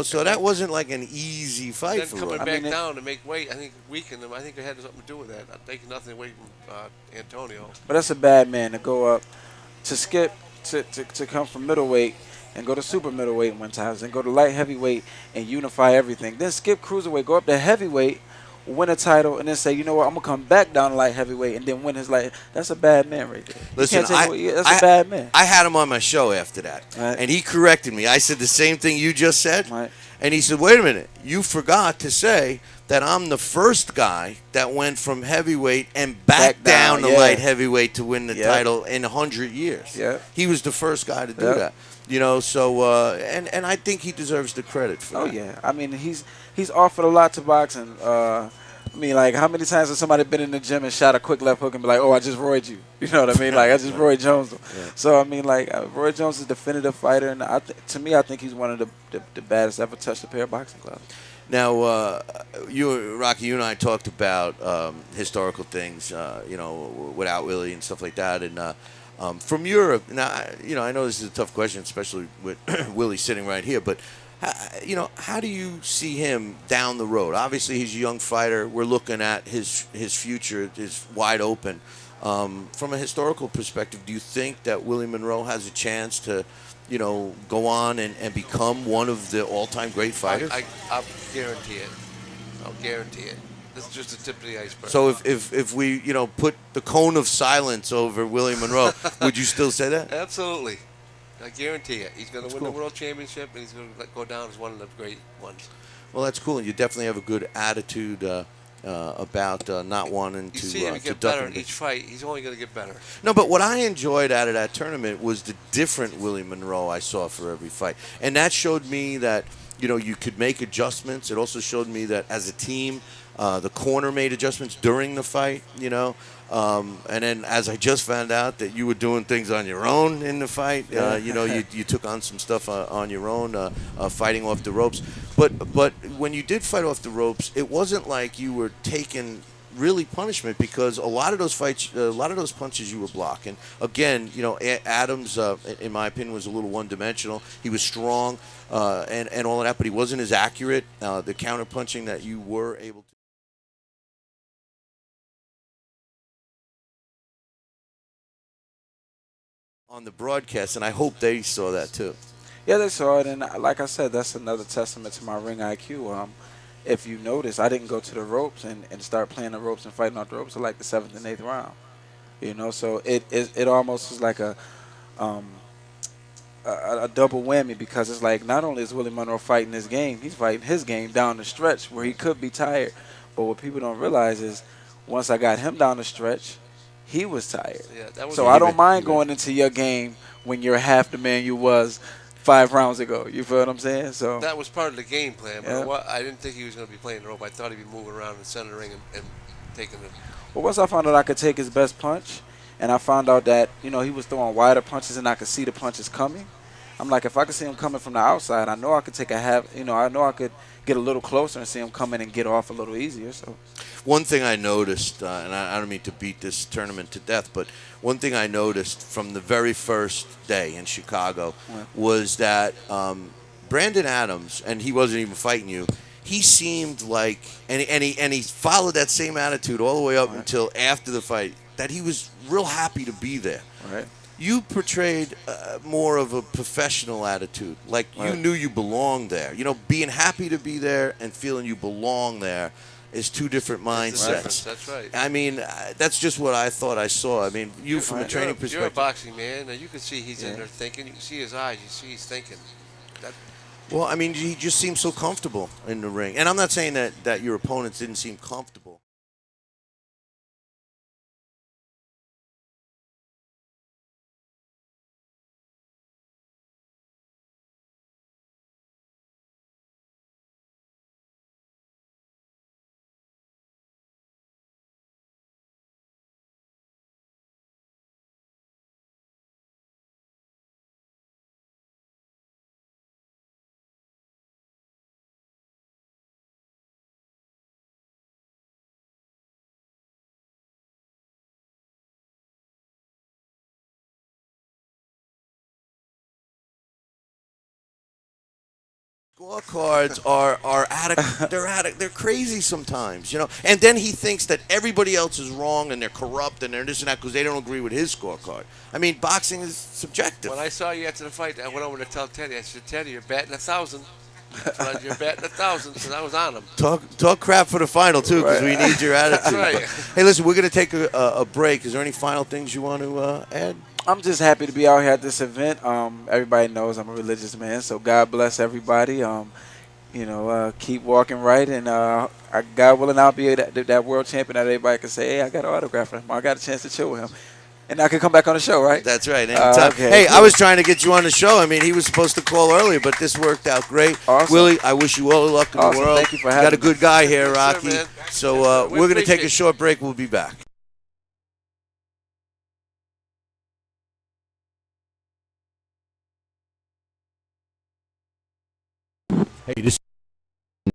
So that wasn't like an easy fight for Roy. Coming back down to make weight, I think weakened him. I think it had something to do with that. I'm taking nothing away from Antonio. But that's a bad man to go up, to skip, to come from middleweight and go to super middleweight one time, and go to light heavyweight and unify everything. Then skip cruiserweight, go up to heavyweight, win a title, and then say, I'm going to come back down to light heavyweight and then win his light. That's a bad man right there. Listen, that's a bad man. I had him on my show after that, and he corrected me. I said the same thing you just said, and he said, wait a minute, you forgot to say that I'm the first guy that went from heavyweight and back down to light heavyweight to win the title in 100 years. Yeah. He was the first guy to do that. And I think he deserves the credit for that. Oh, yeah. He's offered a lot to boxing. How many times has somebody been in the gym and shot a quick left hook and be like, I just royed you? You know what I mean? I just Roy Jones. Yeah. So, Roy Jones is a definitive fighter, and to me, I think he's one of the baddest ever touched a pair of boxing gloves. Now, Rocky, you and I talked about historical things, without Willie and stuff like that, and from Europe. Now, I know this is a tough question, especially with Willie sitting right here, but how do you see him down the road? Obviously, he's a young fighter. We're looking at his future is wide open. From a historical perspective, do you think that Willie Monroe has a chance to, go on and become one of the all-time great fighters? I'll guarantee it. I'll guarantee it. This is just the tip of the iceberg. So if we put the cone of silence over Willie Monroe, would you still say that? Absolutely. I guarantee it. He's going to win the world championship, and he's going to go down as one of the great ones. Well, that's cool. And you definitely have a good attitude about not wanting to. You see him get better in each fight. He's only going to get better. No, but what I enjoyed out of that tournament was the different Willie Monroe I saw for every fight, and that showed me that you could make adjustments. It also showed me that as a team, the corner made adjustments during the fight. And then as I just found out that you were doing things on your own in the fight, you took on some stuff on your own, fighting off the ropes. But when you did fight off the ropes, it wasn't like you were taking really punishment, because a lot of those fights, a lot of those punches you were blocking. Again, Adams, in my opinion, was a little one-dimensional. He was strong and all of that, but he wasn't as accurate. The counter-punching that you were able to. On the broadcast, and I hope they saw that too. Yeah, they saw it, and like I said, that's another testament to my ring IQ. If you notice, I didn't go to the ropes and start playing the ropes and fighting off the ropes until like the 7th and 8th round. So it almost is like a double whammy, because it's like not only is Willie Monroe fighting this game, he's fighting his game down the stretch where he could be tired. But what people don't realize is once I got him down the stretch, he was tired. Yeah, so I don't mind going into your game when you're half the man you was 5 rounds ago. You feel what I'm saying? So that was part of the game plan. But I didn't think he was going to be playing the rope. I thought he'd be moving around in the center ring and taking it. Well, once I found out I could take his best punch, and I found out that he was throwing wider punches and I could see the punches coming, I'm like, if I could see him coming from the outside, I know I could take a half. I know I could get a little closer and see him coming and get off a little easier. So. One thing I noticed, and I don't mean to beat this tournament to death, but one thing I noticed from the very first day in Chicago was that Brandon Adams, and he wasn't even fighting you, he seemed like, and he followed that same attitude all the way up until after the fight, that he was real happy to be there. Right. You portrayed more of a professional attitude, like you knew you belonged there. Being happy to be there and feeling you belong there is two different mindsets. That's right. I mean, that's just what I thought I saw. I mean, from a training perspective. You're a boxing man. You can see he's in there thinking. You can see his eyes. You see he's thinking. Well, I mean, he just seems so comfortable in the ring. And I'm not saying that your opponents didn't seem comfortable. Scorecards they're crazy sometimes, And then he thinks that everybody else is wrong and they're corrupt and they're this and that because they don't agree with his scorecard. I mean, boxing is subjective. When I saw you after the fight, I went over to tell Teddy. I said, Teddy, you're batting 1,000. You're batting 1,000, so I was on him. Talk crap for the final too, because we need your attitude. Right. Hey, listen, we're going to take a break. Is there any final things you want to add? I'm just happy to be out here at this event. Everybody knows I'm a religious man, so God bless everybody. Keep walking right, and God willing, I'll be that world champion that everybody can say, hey, I got an autograph from him. I got a chance to chill with him. And I can come back on the show, right? That's right. Anytime. Okay. Hey, I was trying to get you on the show. I mean, he was supposed to call earlier, but this worked out great. Awesome. Willie, I wish you all the luck in the world. Thank you for having me. Got a good guy here, Rocky. Yes, sir, man. So we're going to take a short break. We'll be back. Hey, this is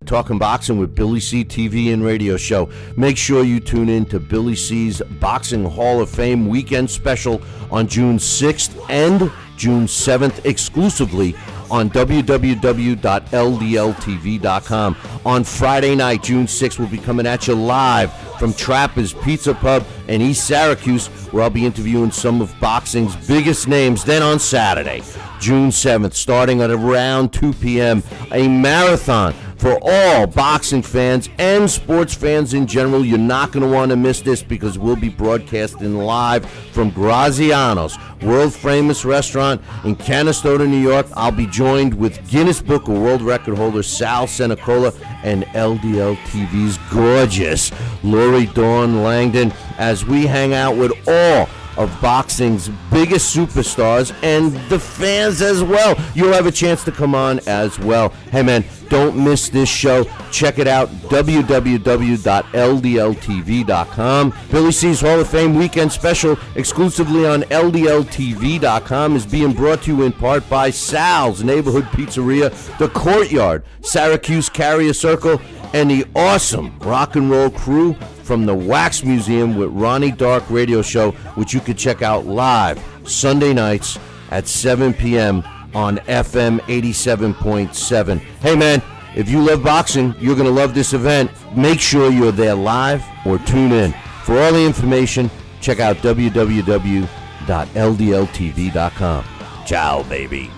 Talking Boxing with Billy C. TV and radio show. Make sure you tune in to Billy C.'s Boxing Hall of Fame weekend special on June 6th and June 7th exclusively on www.ldltv.com. On Friday night, June 6th, we'll be coming at you live from Trapper's Pizza Pub in East Syracuse, where I'll be interviewing some of boxing's biggest names. Then on Saturday, June 7th, starting at around 2 p.m., a marathon for all boxing fans and sports fans in general, you're not going to want to miss this because we'll be broadcasting live from Graziano's world-famous restaurant in Canastota, New York. I'll be joined with Guinness Book of World Record holder Sal Senecola and LDL TV's gorgeous Lori Dawn Langdon as we hang out with all of boxing's biggest superstars and the fans as well. You'll have a chance to come on as well. Hey, man, don't miss this show. Check it out, www.ldltv.com. Billy C's Hall of Fame weekend special exclusively on ldltv.com is being brought to you in part by Sal's Neighborhood Pizzeria, The Courtyard, Syracuse Carrier Circle, and the awesome rock and roll crew from the Wax Museum with Ronnie Dark radio show, which you could check out live Sunday nights at 7 p.m. on FM 87.7. Hey, man, if you love boxing, you're going to love this event. Make sure you're there live or tune in. For all the information, check out www.ldltv.com. Ciao, baby.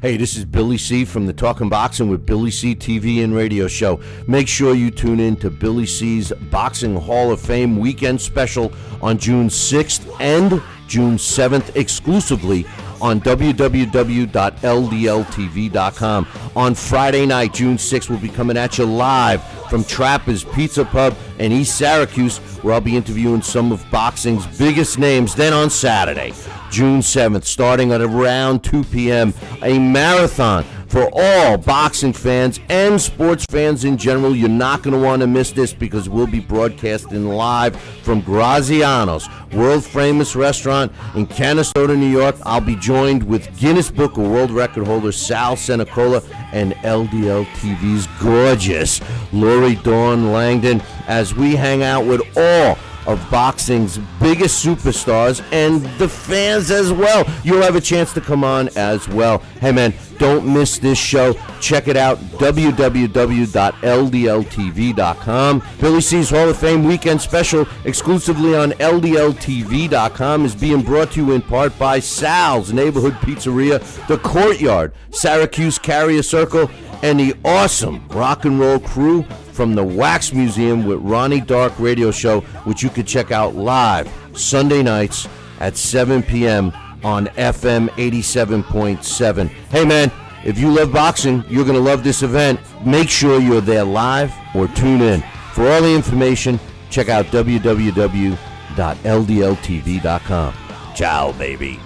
Hey, this is Billy C. from the Talking Boxing with Billy C. TV and radio show. Make sure you tune in to Billy C.'s Boxing Hall of Fame weekend special on June 6th and June 7th exclusively on www.ldltv.com. On Friday night, June 6th, we'll be coming at you live from Trapper's Pizza Pub in East Syracuse, where I'll be interviewing some of boxing's biggest names. Then on Saturday, June 7th, starting at around 2 p.m., a marathon for all boxing fans and sports fans in general. You're not going to want to miss this because we'll be broadcasting live from Graziano's world-famous restaurant in Canastota, New York. I'll be joined with Guinness Book of World Record holder Sal Senecola and LDL TV's gorgeous Lori Dawn Langdon as we hang out with all of boxing's biggest superstars and the fans as well. You'll have a chance to come on as well. Hey, man, don't miss this show. Check it out, www.ldltv.com. Billy C's Hall of Fame weekend special exclusively on ldltv.com is being brought to you in part by Sal's Neighborhood Pizzeria, The Courtyard, Syracuse Carrier Circle, and the awesome rock and roll crew from the Wax Museum with Ronnie Dark radio show, which you could check out live Sunday nights at 7 p.m. on FM 87.7. Hey, man, if you love boxing, you're going to love this event. Make sure you're there live or tune in. For all the information, check out www.ldltv.com. Ciao, baby.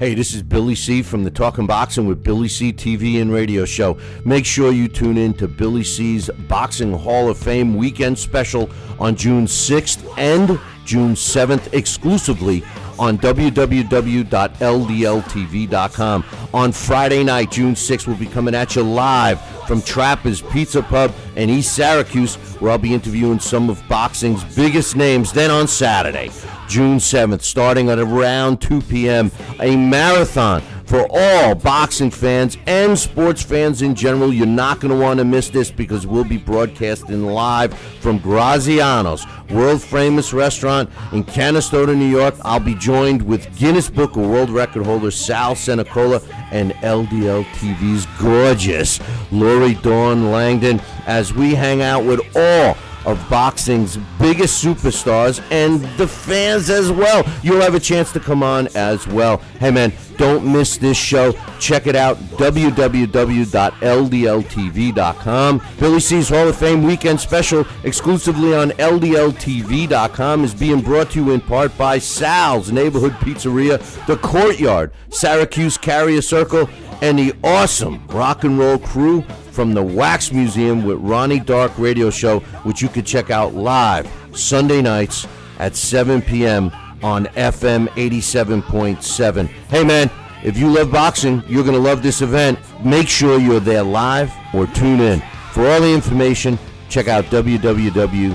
Hey, this is Billy C. from the Talking Boxing with Billy C. TV and radio show. Make sure you tune in to Billy C.'s Boxing Hall of Fame weekend special on June 6th and June 7th exclusively on www.ldltv.com. On Friday night, June 6th, we'll be coming at you live from Trapper's Pizza Pub in East Syracuse, where I'll be interviewing some of boxing's biggest names. Then on Saturday, June 7th, starting at around 2 p.m., a marathon for all boxing fans and sports fans in general. You're not going to want to miss this because we'll be broadcasting live from Graziano's world-famous restaurant in Canastota, New York. I'll be joined with Guinness Book of World Record holder Sal Senecola and LDL TV's gorgeous Lori Dawn Langdon as we hang out with all of boxing's biggest superstars and the fans as well. You'll have a chance to come on as well. Hey, man, don't miss this show. Check it out, www.ldltv.com. Billy C's Hall of Fame weekend special exclusively on ldltv.com is being brought to you in part by Sal's Neighborhood Pizzeria, The Courtyard, Syracuse Carrier Circle, and the awesome rock and roll crew from the Wax Museum with Ronnie Dark radio show, which you could check out live Sunday nights at 7 p.m. on FM 87.7. Hey, man, if you love boxing, you're going to love this event. Make sure you're there live or tune in. For all the information, check out www.ldltv.com.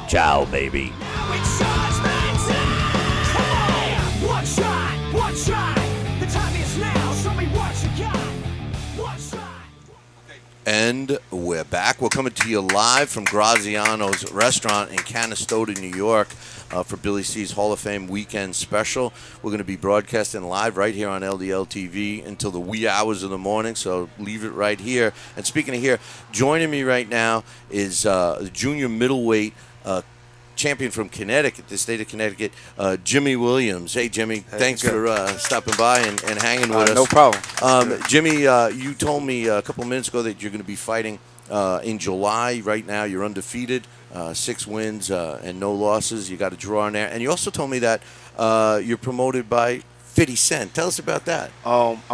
Ciao, baby. One shot, the The time is now. Show me what you got. One shot. And we're back. We're coming to you live from Graziano's restaurant in Canastota, New York, for Billy C's Hall of Fame weekend special. We're going to be broadcasting live right here on LDL TV until the wee hours of the morning, so leave it right here. And speaking of here, joining me right now is the junior middleweight champion from Connecticut, the state of Connecticut, Jimmie Williams. Hey, Jimmy, thanks for stopping by and hanging with us. No problem. Jimmy, you told me a couple of minutes ago that you're going to be fighting in July. Right now, you're undefeated, 6 wins and no losses. You got a draw in there. And you also told me that you're promoted by 50 Cent. Tell us about that.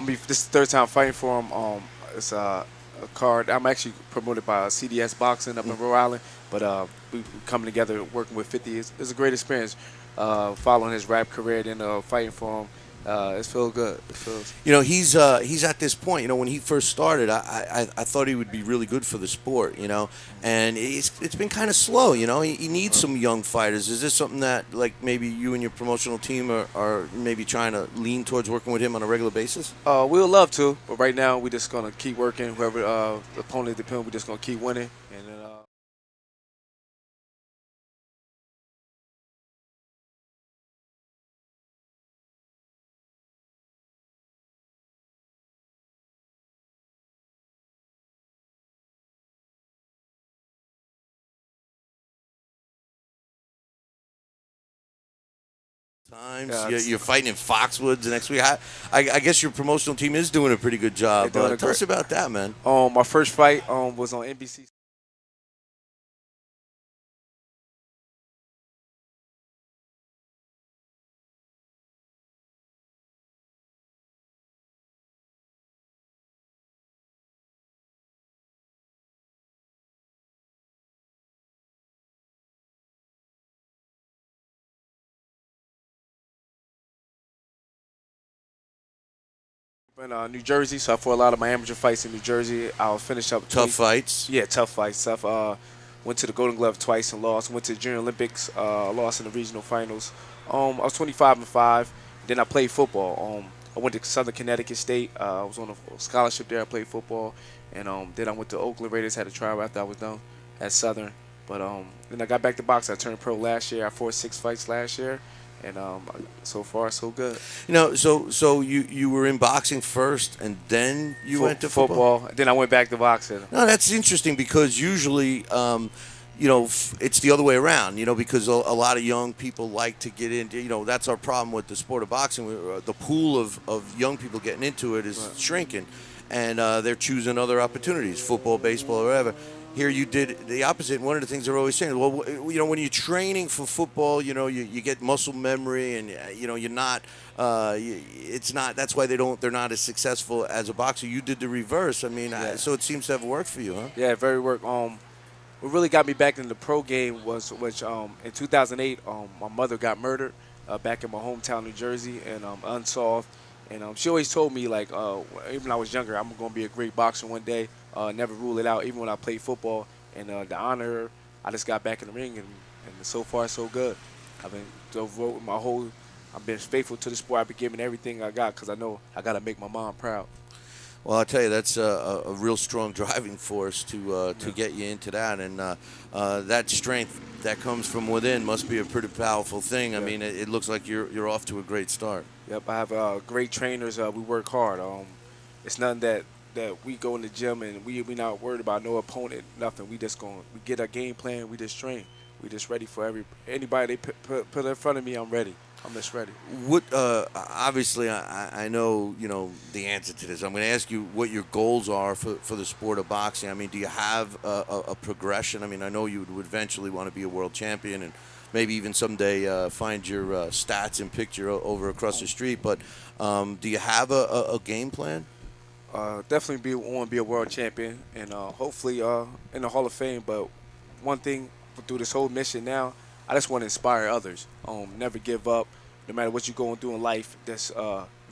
This is the third time fighting for him. It's a card. I'm actually promoted by CDS Boxing up in Rhode Island, but we coming together working with 50. It's a great experience following his rap career, then fighting for him. It feels good. It feels. You know, he's at this point. You know, when he first started, I thought he would be really good for the sport. You know, and it's been kind of slow. You know, he needs some young fighters. Is this something that like maybe you and your promotional team are maybe trying to lean towards working with him on a regular basis? We would love to, but right now we're just gonna keep working. Whoever the opponent depends, we're just gonna keep winning. And then, You're fighting in Foxwoods next week. I guess your promotional team is doing a pretty good job. Tell us about that, man. my first fight was on NBC. In New Jersey, so I fought a lot of my amateur fights in New Jersey. I'll finish up tough fights. Yeah, tough fights. Went to the Golden Glove twice and lost. Went to the Junior Olympics, lost in the regional finals. I was 25-5. Then I played football. I went to Southern Connecticut State. I was on a scholarship there. I played football, and then I went to Oakland Raiders. Had a trial after I was done at Southern. But then I got back to boxing. I turned pro last year. I fought 6 fights last year. And so far, so good. You know, so you were in boxing first, and then you went to football. Then I went back to boxing. No, that's interesting because usually, you know, it's the other way around. You know, because a lot of young people like to get into. You know, that's our problem with the sport of boxing. The pool of young people getting into it is shrinking, and they're choosing other opportunities, football, baseball, or whatever. Here you did the opposite. One of the things they're always saying, well, you know, when you're training for football, you know, you get muscle memory, and you know, you're not. It's not. That's why they're not as successful as a boxer. You did the reverse. I mean, so it seems to have worked for you, huh? Yeah, very work. What really got me back in the pro game was in 2008, my mother got murdered back in my hometown, New Jersey, and unsolved. And she always told me, like, even when I was younger, I'm going to be a great boxer one day. Never rule it out, even when I played football. And to honor her, I just got back in the ring, and so far, so good. I've been devoting I've been faithful to the sport. I've been giving everything I got because I know I got to make my mom proud. Well, I'll tell you, that's a real strong driving force to get you into that. And that strength that comes from within must be a pretty powerful thing. I mean, it looks like you're off to a great start. Yep, I have great trainers. We work hard. It's nothing that we go in the gym and we not worried about no opponent, nothing. We get a game plan. We just train. We just ready for anybody they put in front of me. I'm ready. I'm just ready. What? Obviously, I know the answer to this. I'm going to ask you what your goals are for the sport of boxing. I mean, do you have a progression? I mean, I know you would eventually want to be a world champion and maybe even someday find your stats and picture over across the street. But do you have a game plan? Definitely want to be a world champion and hopefully in the Hall of Fame. But one thing through this whole mission now, I just want to inspire others. Never give up, no matter what you're going through in life. That's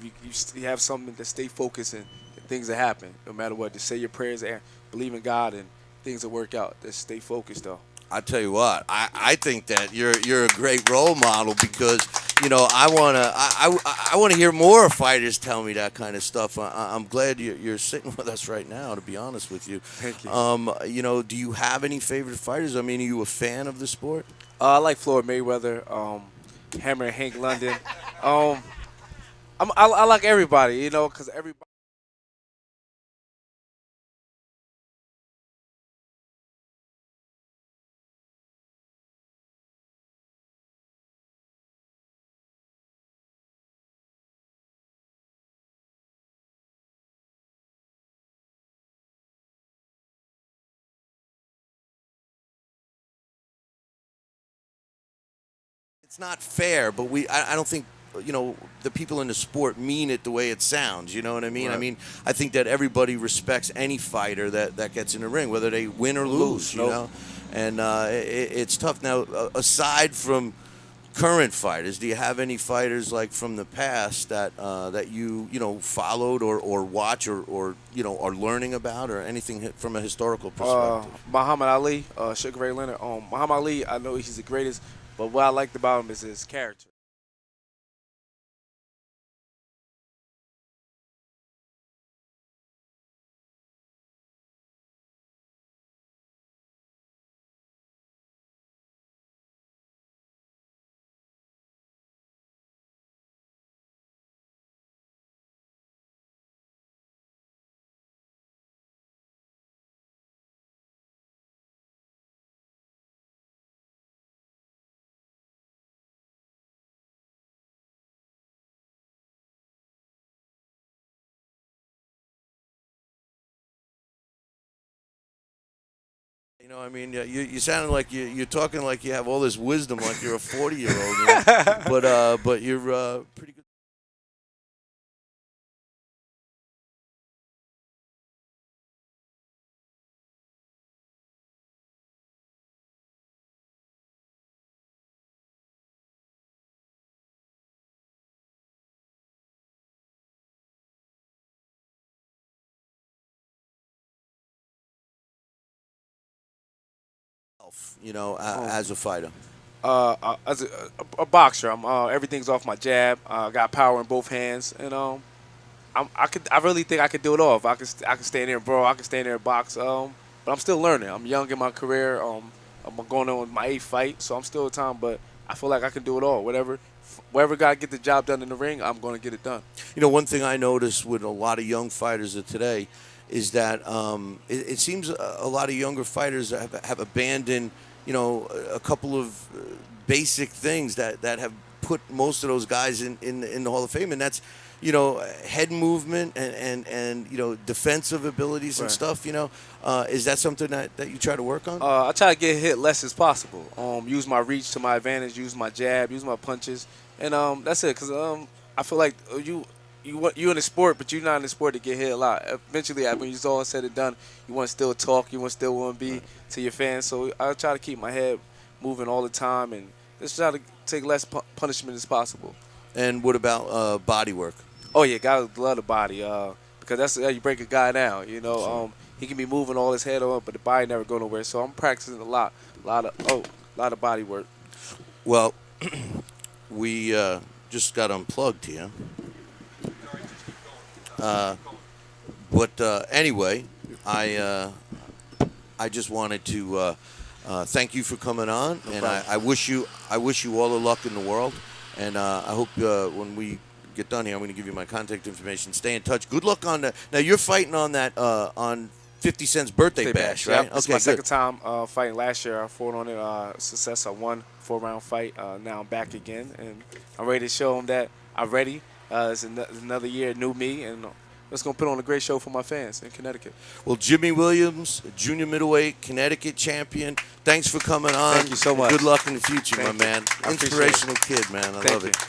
you have something to stay focused and things that happen. No matter what, just say your prayers and believe in God and things will work out. Just stay focused though. I tell you what, I think that you're a great role model because I wanna hear more fighters tell me that kind of stuff. I'm glad you're sitting with us right now. To be honest with you, Thank you. Do you have any favorite fighters? I mean, are you a fan of the sport? I like Floyd Mayweather, Hammer and Hank London. I like everybody, because everybody. It's not fair, but I don't think the people in the sport mean it the way it sounds. You know what I mean? Right. I mean, I think that everybody respects any fighter that gets in the ring, whether they win or lose. You know, and it's tough. Now, aside from current fighters, do you have any fighters like from the past that you followed or watch or are learning about, or anything from a historical perspective? Muhammad Ali, Sugar Ray Leonard. Muhammad Ali, I know he's the greatest, but what I liked about him is his character. I mean, you sound like you're talking like you have all this wisdom, like you're a 40-year-old. But you're pretty good. As a fighter. As a boxer, I'm everything's off my jab. I got power in both hands, and I really think I could do it all. If I can stand there and brawl, I can stand there and box. But I'm still learning. I'm young in my career. I'm going on with my 8th fight, so I'm still at time. But I feel like I can do it all. Whatever got to get the job done in the ring, I'm going to get it done. One thing I noticed with a lot of young fighters of today is that it seems a lot of younger fighters have abandoned, a couple of basic things that have put most of those guys in the Hall of Fame, and that's, head movement and defensive abilities and stuff. Is that something that you try to work on? I try to get hit less as possible. Use my reach to my advantage. Use my jab. Use my punches, and that's it. Because I feel like you're in the sport, but you're not in the sport to get hit a lot. Eventually, when it's all said and done, you want to still talk. You want to be to your fans. So I try to keep my head moving all the time and just try to take less punishment as possible. And what about body work? Oh yeah, gotta love the body because that's how you break a guy down. He can be moving all his head on, but the body never go nowhere. So I'm practicing a lot of body work. Well, we just got unplugged here. But anyway, I just wanted to thank you for coming on, and I wish you all the luck in the world. And I hope when we get done here, I'm going to give you my contact information. Stay in touch. Good luck on that. Now you're fighting on that on 50 Cent's birthday bash, right? Yep. It's my second time fighting. Last year I fought on it. Success. I won 4-round fight. Now I'm back again, and I'm ready to show them that I'm ready. It's another year, new me, and it's going to put on a great show for my fans in Connecticut. Well, Jimmie Williams, junior middleweight, Connecticut champion, thanks for coming on. Thank you so much. Good luck in the future, Thank my you. man. I Inspirational kid, man. I love it. you.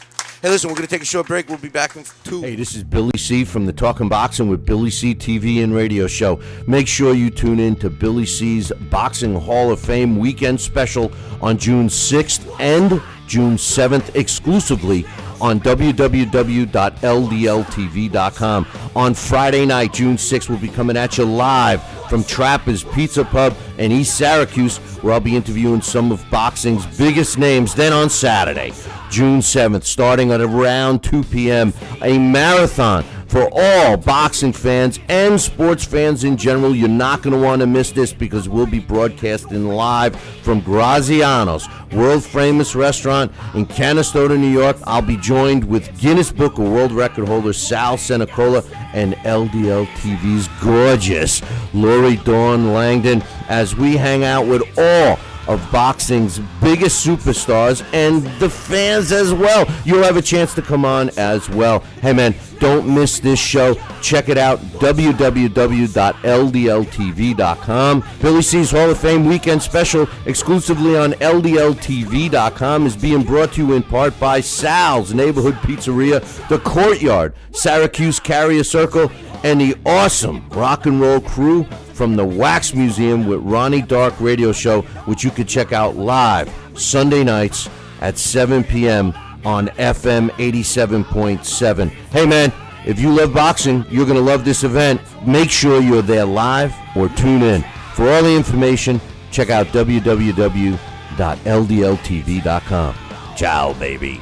Hey, listen, we're going to take a short break. We'll be back in 2. Hey, this is Billy C. from the Talkin' Boxing with Billy C. TV and radio show. Make sure you tune in to Billy C.'s Boxing Hall of Fame weekend special on June 6th and June 7th exclusively on www.ldltv.com. On Friday night, June 6th, we'll be coming at you live from Trapper's Pizza Pub in East Syracuse, where I'll be interviewing some of boxing's biggest names. Then on Saturday, June 7th, starting at around 2 p.m., a marathon for all boxing fans and sports fans in general. You're not going to want to miss this because we'll be broadcasting live from Graziano's world-famous restaurant in Canastota, New York. I'll be joined with Guinness Book of World Record holder Sal Senecola and LDL TV's gorgeous Lori Dawn Langdon as we hang out with all of boxing's biggest superstars and the fans as well. You'll have a chance to come on as well. Hey, man, don't miss this show. Check it out, www.ldltv.com. Billy C's Hall of Fame Weekend Special, exclusively on ldltv.com, is being brought to you in part by Sal's Neighborhood Pizzeria, The Courtyard, Syracuse Carrier Circle, and the awesome rock and roll crew from the Wax Museum with Ronnie Dark Radio Show, which you can check out live Sunday nights at 7 p.m. on FM 87.7. Hey, man, if you love boxing, you're going to love this event. Make sure you're there live or tune in. For all the information, check out www.ldltv.com. Ciao, baby.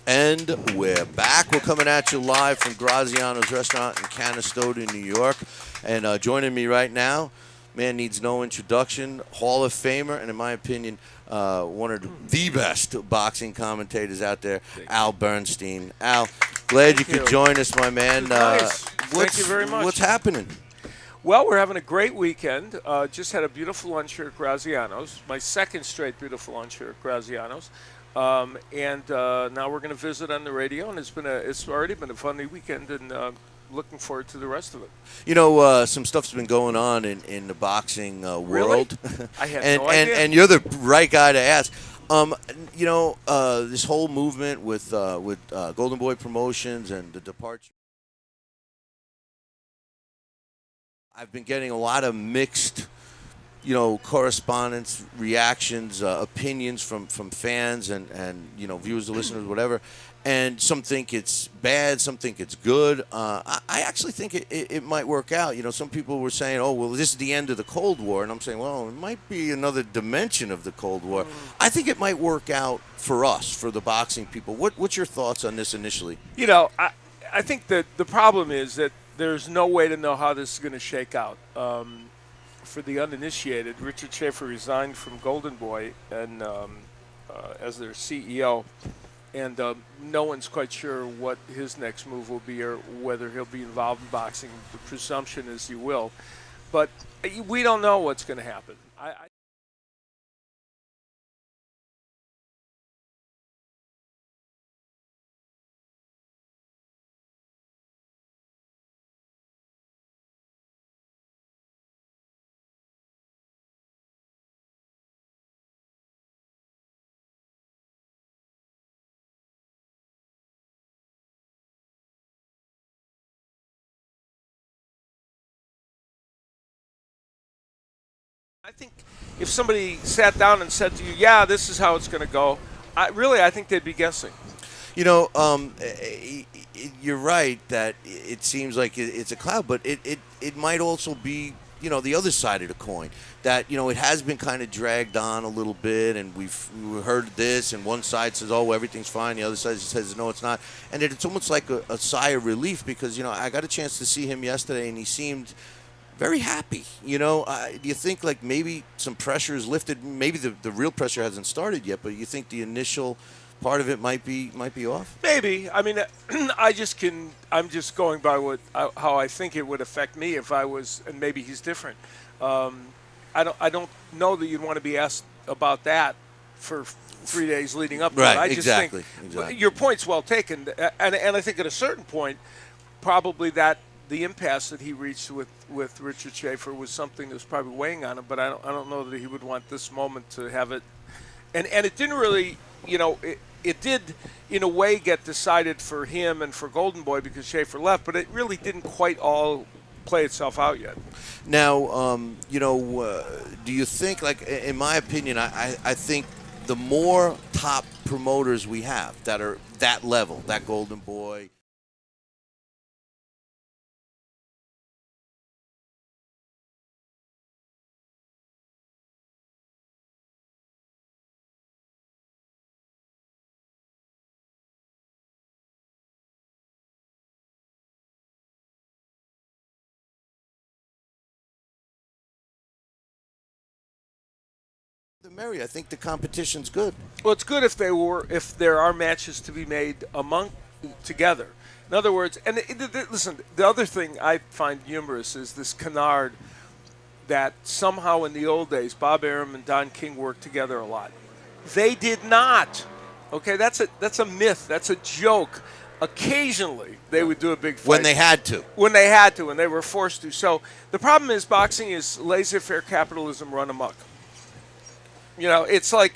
And we're back. We're coming at you live from Graziano's restaurant in Canastota, New York. And joining me right now, man needs no introduction, Hall of Famer, and in my opinion, one of the best boxing commentators out there, Al Bernstein. Al, glad you could join us, my man. Nice. Thank you very much. What's happening? Well, we're having a great weekend. Just had a beautiful lunch here at Graziano's, my second straight beautiful lunch here at Graziano's. Now we're going to visit on the radio, and it's already been a funny weekend, and looking forward to the rest of it. You know, some stuff's been going on in the boxing world. Really? I had no idea. And you're the right guy to ask. This whole movement with Golden Boy Promotions and the departure. I've been getting a lot of mixed, correspondence, reactions, opinions from fans and viewers, listeners, whatever. And some think it's bad, some think it's good. I actually think it might work out. Some people were saying, oh, well, this is the end of the Cold War. And I'm saying, well, it might be another dimension of the Cold War. I think it might work out for us, for the boxing people. What's your thoughts on this initially? I think that the problem is that there's no way to know how this is going to shake out. For the uninitiated, Richard Schaefer resigned from Golden Boy and as their CEO, and no one's quite sure what his next move will be or whether he'll be involved in boxing. The presumption is he will, but we don't know what's going to happen. I think if somebody sat down and said to you, yeah, this is how it's going to go, I think they'd be guessing. You're right that it seems like it's a cloud, but it might also be, the other side of the coin. That, it has been kind of dragged on a little bit, and we've heard this, and one side says, oh, everything's fine. The other side says, no, it's not. And it's almost like a sigh of relief because, I got a chance to see him yesterday, and he seemed very happy. Do you think like maybe some pressure is lifted? Maybe the real pressure hasn't started yet, but you think the initial part of it might be off? Maybe. I mean, I'm just going by how I think it would affect me if I was, and maybe he's different. I don't know that you'd want to be asked about that for 3 days leading up to it. I just think your point's well taken, and I think at a certain point, probably that the impasse that he reached with Richard Schaefer was something that was probably weighing on him, but I don't know that he would want this moment to have it. And it didn't really, it did in a way get decided for him and for Golden Boy because Schaefer left, but it really didn't quite all play itself out yet. Now, do you think, like, in my opinion, I think the more top promoters we have that are that level, that Golden Boy. The merry. I think the competition's good. Well, it's good if there are matches to be made together. In other words, and listen, the other thing I find humorous is this canard that somehow in the old days Bob Arum and Don King worked together a lot. They did not. Okay, that's a myth. That's a joke. Occasionally they would do a big fight when they had to. When they had to, when they were forced to. So the problem is boxing is laissez-faire capitalism run amok. You know, it's like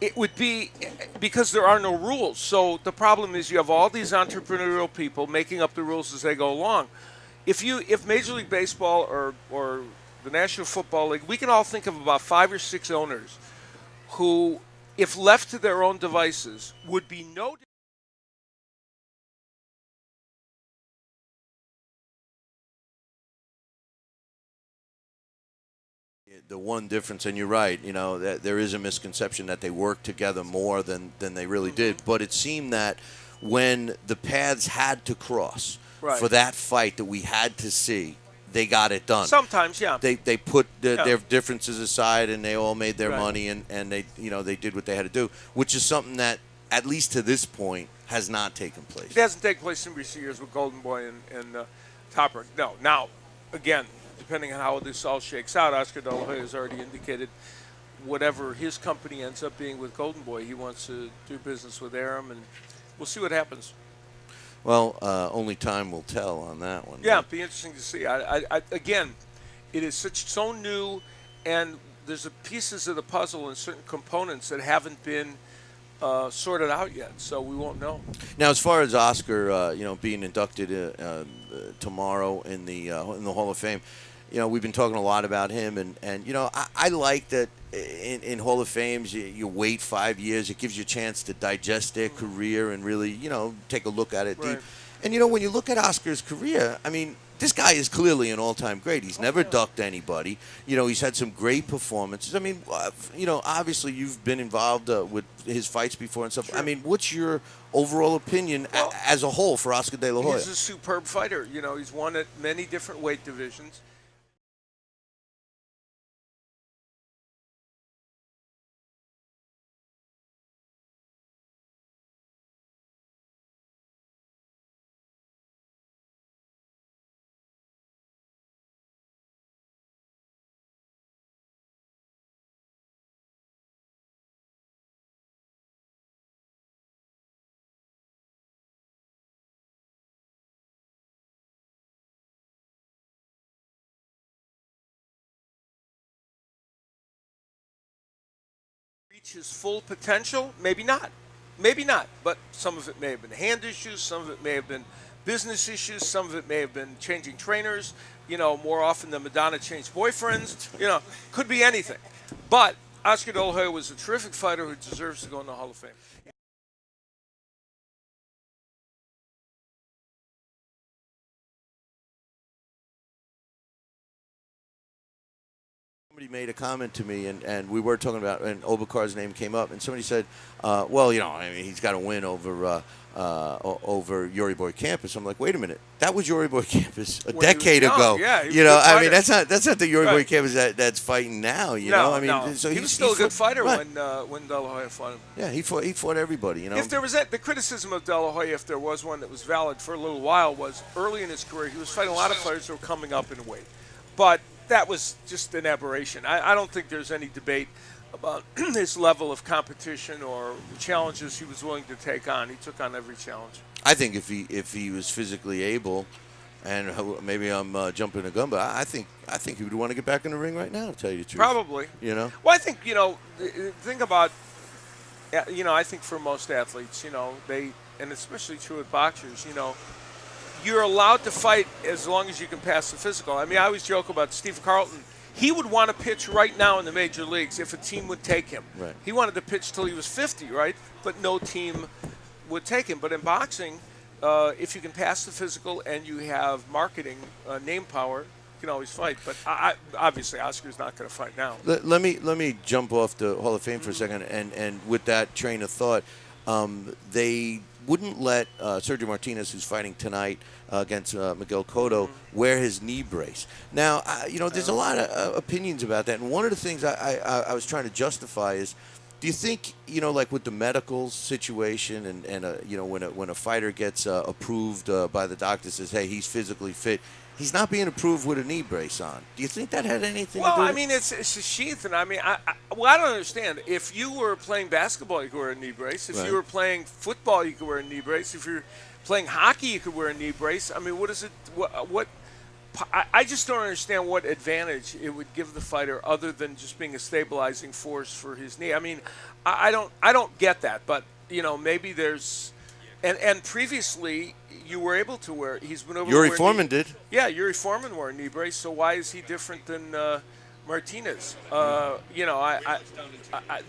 it would be because there are no rules. So the problem is you have all these entrepreneurial people making up the rules as they go along. If Major League Baseball or the National Football League, we can all think of about 5 or 6 owners who, if left to their own devices, would be no. The one difference, and you're right, you know, that there is a misconception that they work together more than they really did. But it seemed that when the paths had to cross for that fight that we had to see, they got it done. Sometimes, yeah. They put their differences aside and they all made their money and they they did what they had to do, which is something that at least to this point has not taken place. It hasn't taken place in recent years with Golden Boy and Topper. No. Now, again, depending on how this all shakes out, Oscar De La Hoya has already indicated whatever his company ends up being with Golden Boy, he wants to do business with Arum, and we'll see what happens. Well, only time will tell on that one. Yeah, it'd be interesting to see. Again, it is so new, and there's pieces of the puzzle and certain components that haven't been sorted out yet, so we won't know. Now, as far as Oscar, being inducted tomorrow in the Hall of Fame, we've been talking a lot about him, and I like that in Hall of Fames you wait 5 years. It gives you a chance to digest their career and really, take a look at it deep. And, when you look at Oscar's career, I mean, this guy is clearly an all-time great. He's never ducked anybody. He's had some great performances. I mean, obviously you've been involved with his fights before and stuff. Sure. I mean, what's your overall opinion as a whole for Oscar De La Hoya? He's a superb fighter. He's won at many different weight divisions. Reach his full potential? Maybe not. Maybe not. But some of it may have been hand issues. Some of it may have been business issues. Some of it may have been changing trainers. More often than Madonna changed boyfriends. Could be anything. But Oscar De La Hoya was a terrific fighter who deserves to go in the Hall of Fame. Somebody made a comment to me, and we were talking about, and Obakar's name came up, and somebody said, he's got to win over Yuri Boy Campus. I'm like, wait a minute, that was Yuri Boy Campus a decade ago. Yeah, I mean, that's not the Yuri Boy Campus that's fighting now. No. So he was still a good fighter when De La Hoya fought him. Yeah, he fought everybody. If there was the criticism of De La Hoya, if there was one that was valid for a little while, was early in his career he was fighting a lot of fighters who were coming up in weight, but that was just an aberration. I don't think there's any debate about his level of competition or the challenges he was willing to take on. He took on every challenge. I think if he was physically able, and maybe I'm jumping the gun, but I think he would want to get back in the ring right now, to tell you the truth. Probably. Well, I think, think about, I think for most athletes, and especially true with boxers, you're allowed to fight as long as you can pass the physical. I mean, I always joke about Steve Carlton. he would want to pitch right now in the major leagues if a team would take him. Right. He wanted to pitch till he was 50, right? But no team would take him. But in boxing, if you can pass the physical and you have marketing, name power, you can always fight. But obviously, Oscar's not going to fight now. Let me jump off the Hall of Fame for a second, and with that train of thought, they wouldn't let Sergio Martinez, who's fighting tonight against Miguel Cotto, wear his knee brace. Now, there's a lot of opinions about that, and one of the things I was trying to justify is, do you think, like with the medical situation, and when a fighter gets approved by the doctor, says, hey, he's physically fit, he's not being approved with a knee brace on. Do you think that had anything to do with it? Well, I mean, it's a sheath, and I mean, I don't understand. If you were playing basketball, you could wear a knee brace. If Right. you were playing football, you could wear a knee brace. If you're playing hockey, you could wear a knee brace. I mean, what is it? What I just don't understand what advantage it would give the fighter other than just being a stabilizing force for his knee. I mean, I don't get that, but maybe there's. And previously, you were able to wear. He's been able. Yuri to wear Foreman did. Yeah, Yuri Foreman wore a knee brace. So why is he different than Martinez?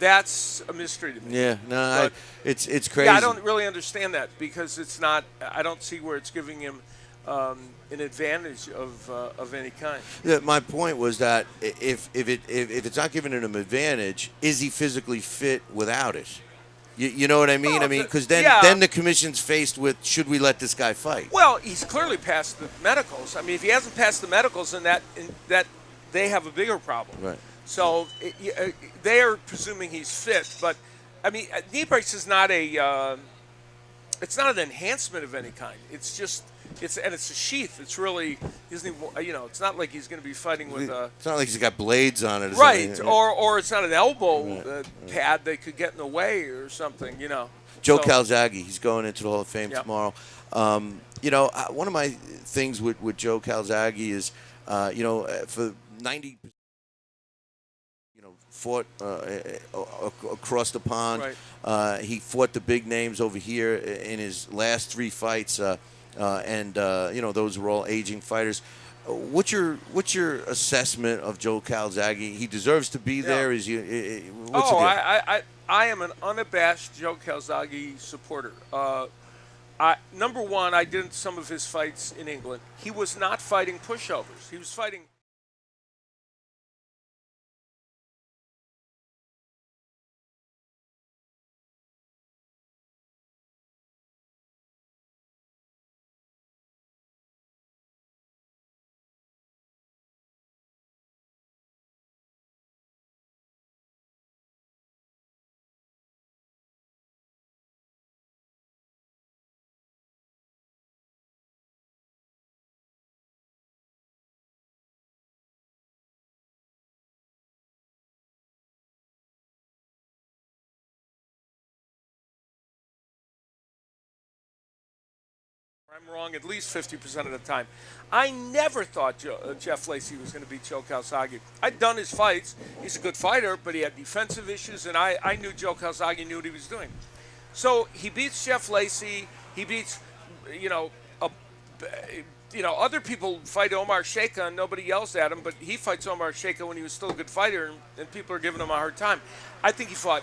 That's a mystery to me. Yeah, no, it's crazy. Yeah, I don't really understand that because it's not. I don't see where it's giving him an advantage of any kind. Yeah, my point was that if it's not giving him an advantage, is he physically fit without it? You know what I mean? Well, Because yeah. then the commission's faced with, should we let this guy fight? Well, he's clearly passed the medicals. I mean, if he hasn't passed the medicals, then that they have a bigger problem. Right. So they are presuming he's fit, but I mean, knee brace is not it's not an enhancement of any kind. It's just it's a sheath. It's really isn't even, it's not like he's going to be fighting with a. It's not like he's got blades on it. Right, or it's not an elbow pad that could get in the way or something. Joe Calzaghe, he's going into the Hall of Fame tomorrow. One of my things with Joe Calzaghe is, for 90%, fought across the pond. Right. He fought the big names over here in his last 3 fights, and those were all aging fighters. What's your assessment of Joe Calzaghe? He deserves to be there. Is you? What's the deal? I am an unabashed Joe Calzaghe supporter. Number one, I did some of his fights in England. He was not fighting pushovers. He was fighting. I'm wrong at least 50% of the time. I never thought Jeff Lacey was going to beat Joe Calzaghe. I'd done his fights. He's a good fighter, but he had defensive issues, and I knew Joe Calzaghe knew what he was doing. So he beats Jeff Lacey. He beats, other people fight Omar Sheikha and nobody yells at him, but he fights Omar Sheikha when he was still a good fighter, and people are giving him a hard time. I think he fought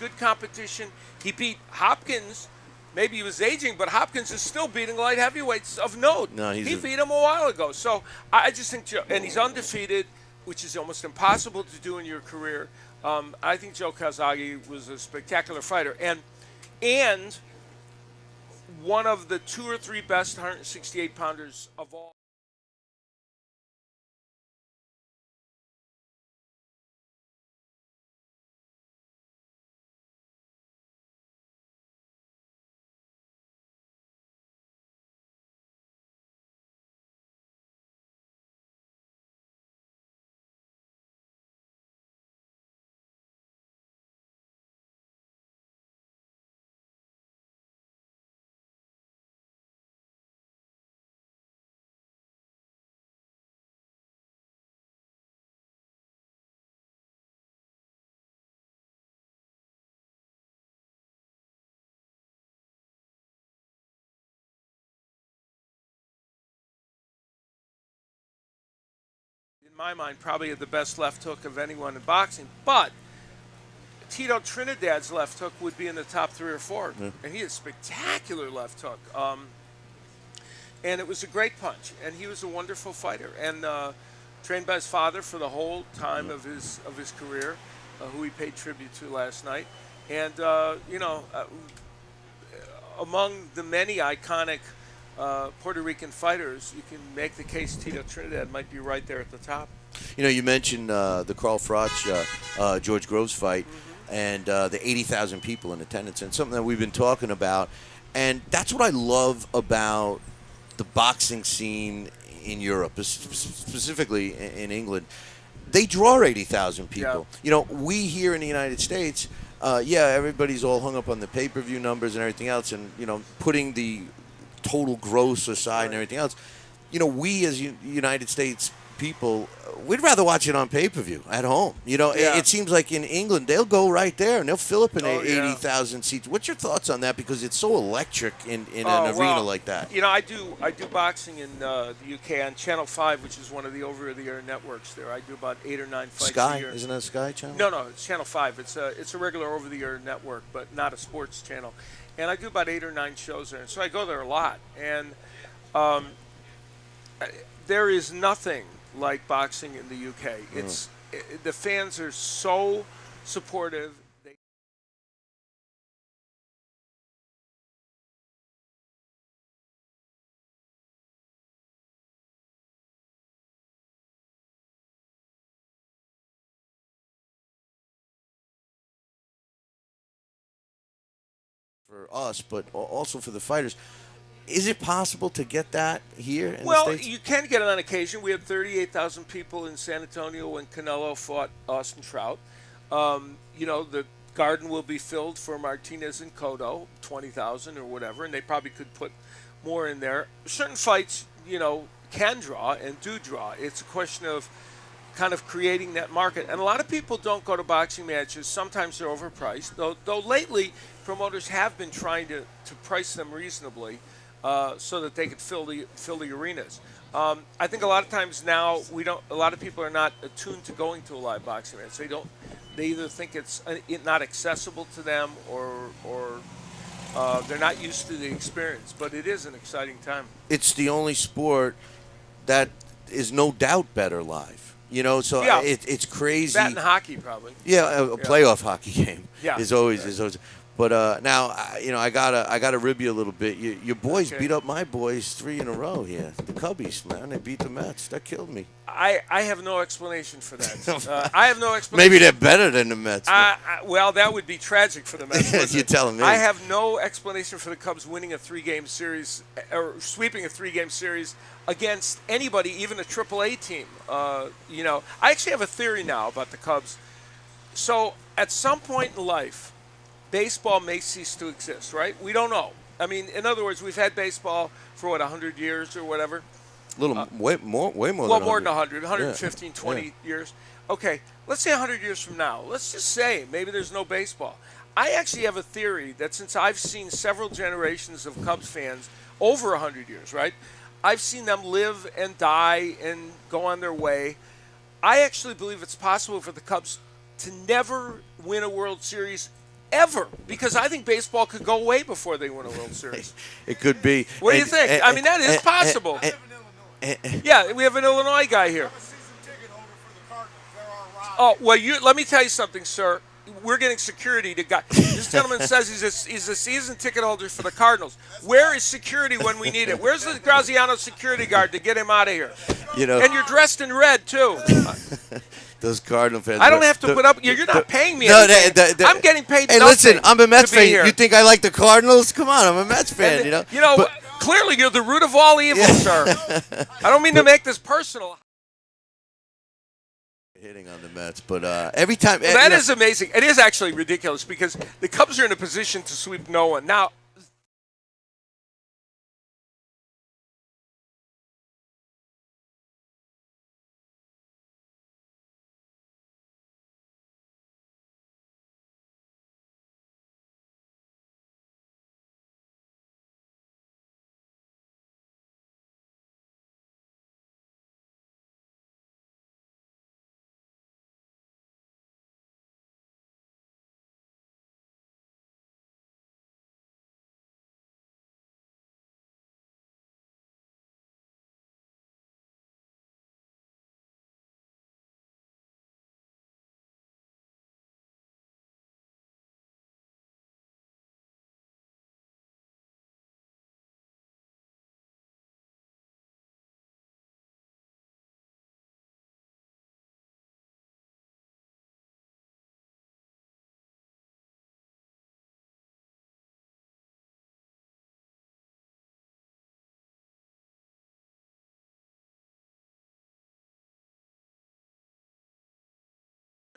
good competition. He beat Hopkins. Maybe he was aging, but Hopkins is still beating light heavyweights of note. No, he beat him a while ago. So I just think Joe, and he's undefeated, which is almost impossible to do in your career. I think Joe Calzaghe was a spectacular fighter. And one of the 2 or 3 best 168-pounders of all. my mind, probably had the best left hook of anyone in boxing. But Tito Trinidad's left hook would be in the top 3 or 4, and he had spectacular left hook. And it was a great punch, and he was a wonderful fighter, and trained by his father for the whole time of his career, who he paid tribute to last night. And among the many iconic Puerto Rican fighters, you can make the case Tito Trinidad might be right there at the top. You mentioned the Carl Froch, George Groves fight, and the 80,000 people in attendance, and something that we've been talking about. And that's what I love about the boxing scene in Europe, specifically in England. They draw 80,000 people. Yeah. We here in the United States, everybody's all hung up on the pay-per-view numbers and everything else, and, putting the total gross aside and everything else. We as United States people, we'd rather watch it on pay-per-view at home. It seems like in England, they'll go right there and they'll fill up an 80,000 seats. What's your thoughts on that? Because it's so electric in an arena like that. I do boxing in the UK on Channel 5, which is one of the over-the-air networks there. I do about 8 or 9 fights Sky? a year. Isn't that a Sky channel? No, it's Channel 5. It's a regular over-the-air network, but not a sports channel. And I do about 8 or 9 shows there. So I go there a lot. And there is nothing like boxing in the UK. The fans are so supportive. For us, but also for the fighters. Is it possible to get that here in the States? You can get it on occasion. We had 38,000 people in San Antonio when Canelo fought Austin Trout. The Garden will be filled for Martinez and Cotto, 20,000 or whatever, and they probably could put more in there. Certain fights, can draw and do draw. It's a question of kind of creating that market. And a lot of people don't go to boxing matches. Sometimes they're overpriced, though lately promoters have been trying to price them reasonably. So that they could fill the arenas. I think a lot of times now a lot of people are not attuned to going to a live boxing match. They either think it's not accessible to them or they're not used to the experience. But it is an exciting time. It's the only sport that is no doubt better live. It's crazy. That and hockey probably. Yeah, a playoff hockey game is always. But now, I gotta rib you a little bit. Your boys beat up my boys 3 in a row here. The Cubbies, man, they beat the Mets. That killed me. I have no explanation for that. I have no explanation. Maybe they're better than the Mets. Well, that would be tragic for the Mets. You're telling me. I have no explanation for the Cubs winning a 3-game series or sweeping a 3-game series against anybody, even a AAA team. I actually have a theory now about the Cubs. So at some point in life, baseball may cease to exist, right? We don't know. I mean, in other words, we've had baseball for, 100 years or whatever? Way more than 100. Well, more than 100, 115, 20 years. Okay, let's say 100 years from now. Let's just say maybe there's no baseball. I actually have a theory that since I've seen several generations of Cubs fans over 100 years, right? I've seen them live and die and go on their way. I actually believe it's possible for the Cubs to never win a World Series ever, because I think baseball could go away before they win a World Series. It could be. What do you think? I mean, that is possible. Yeah, we have an Illinois guy here. Oh, well, let me tell you something, sir. We're getting security to guy. This gentleman says he's a season ticket holder for the Cardinals. Where is security when we need it? Where's the Graziano security guard to get him out of here? And you're dressed in red, too. Those Cardinal fans. I don't have to put up. You're not paying me anything. I'm getting paid nothing. Hey, listen, I'm a Mets fan. Here. You think I like the Cardinals? Come on, I'm a Mets fan. Clearly you're the root of all evil, sir. I don't mean to make this personal. Hitting on the Mets, but every time that is amazing. It is actually ridiculous because the Cubs are in a position to sweep no one now.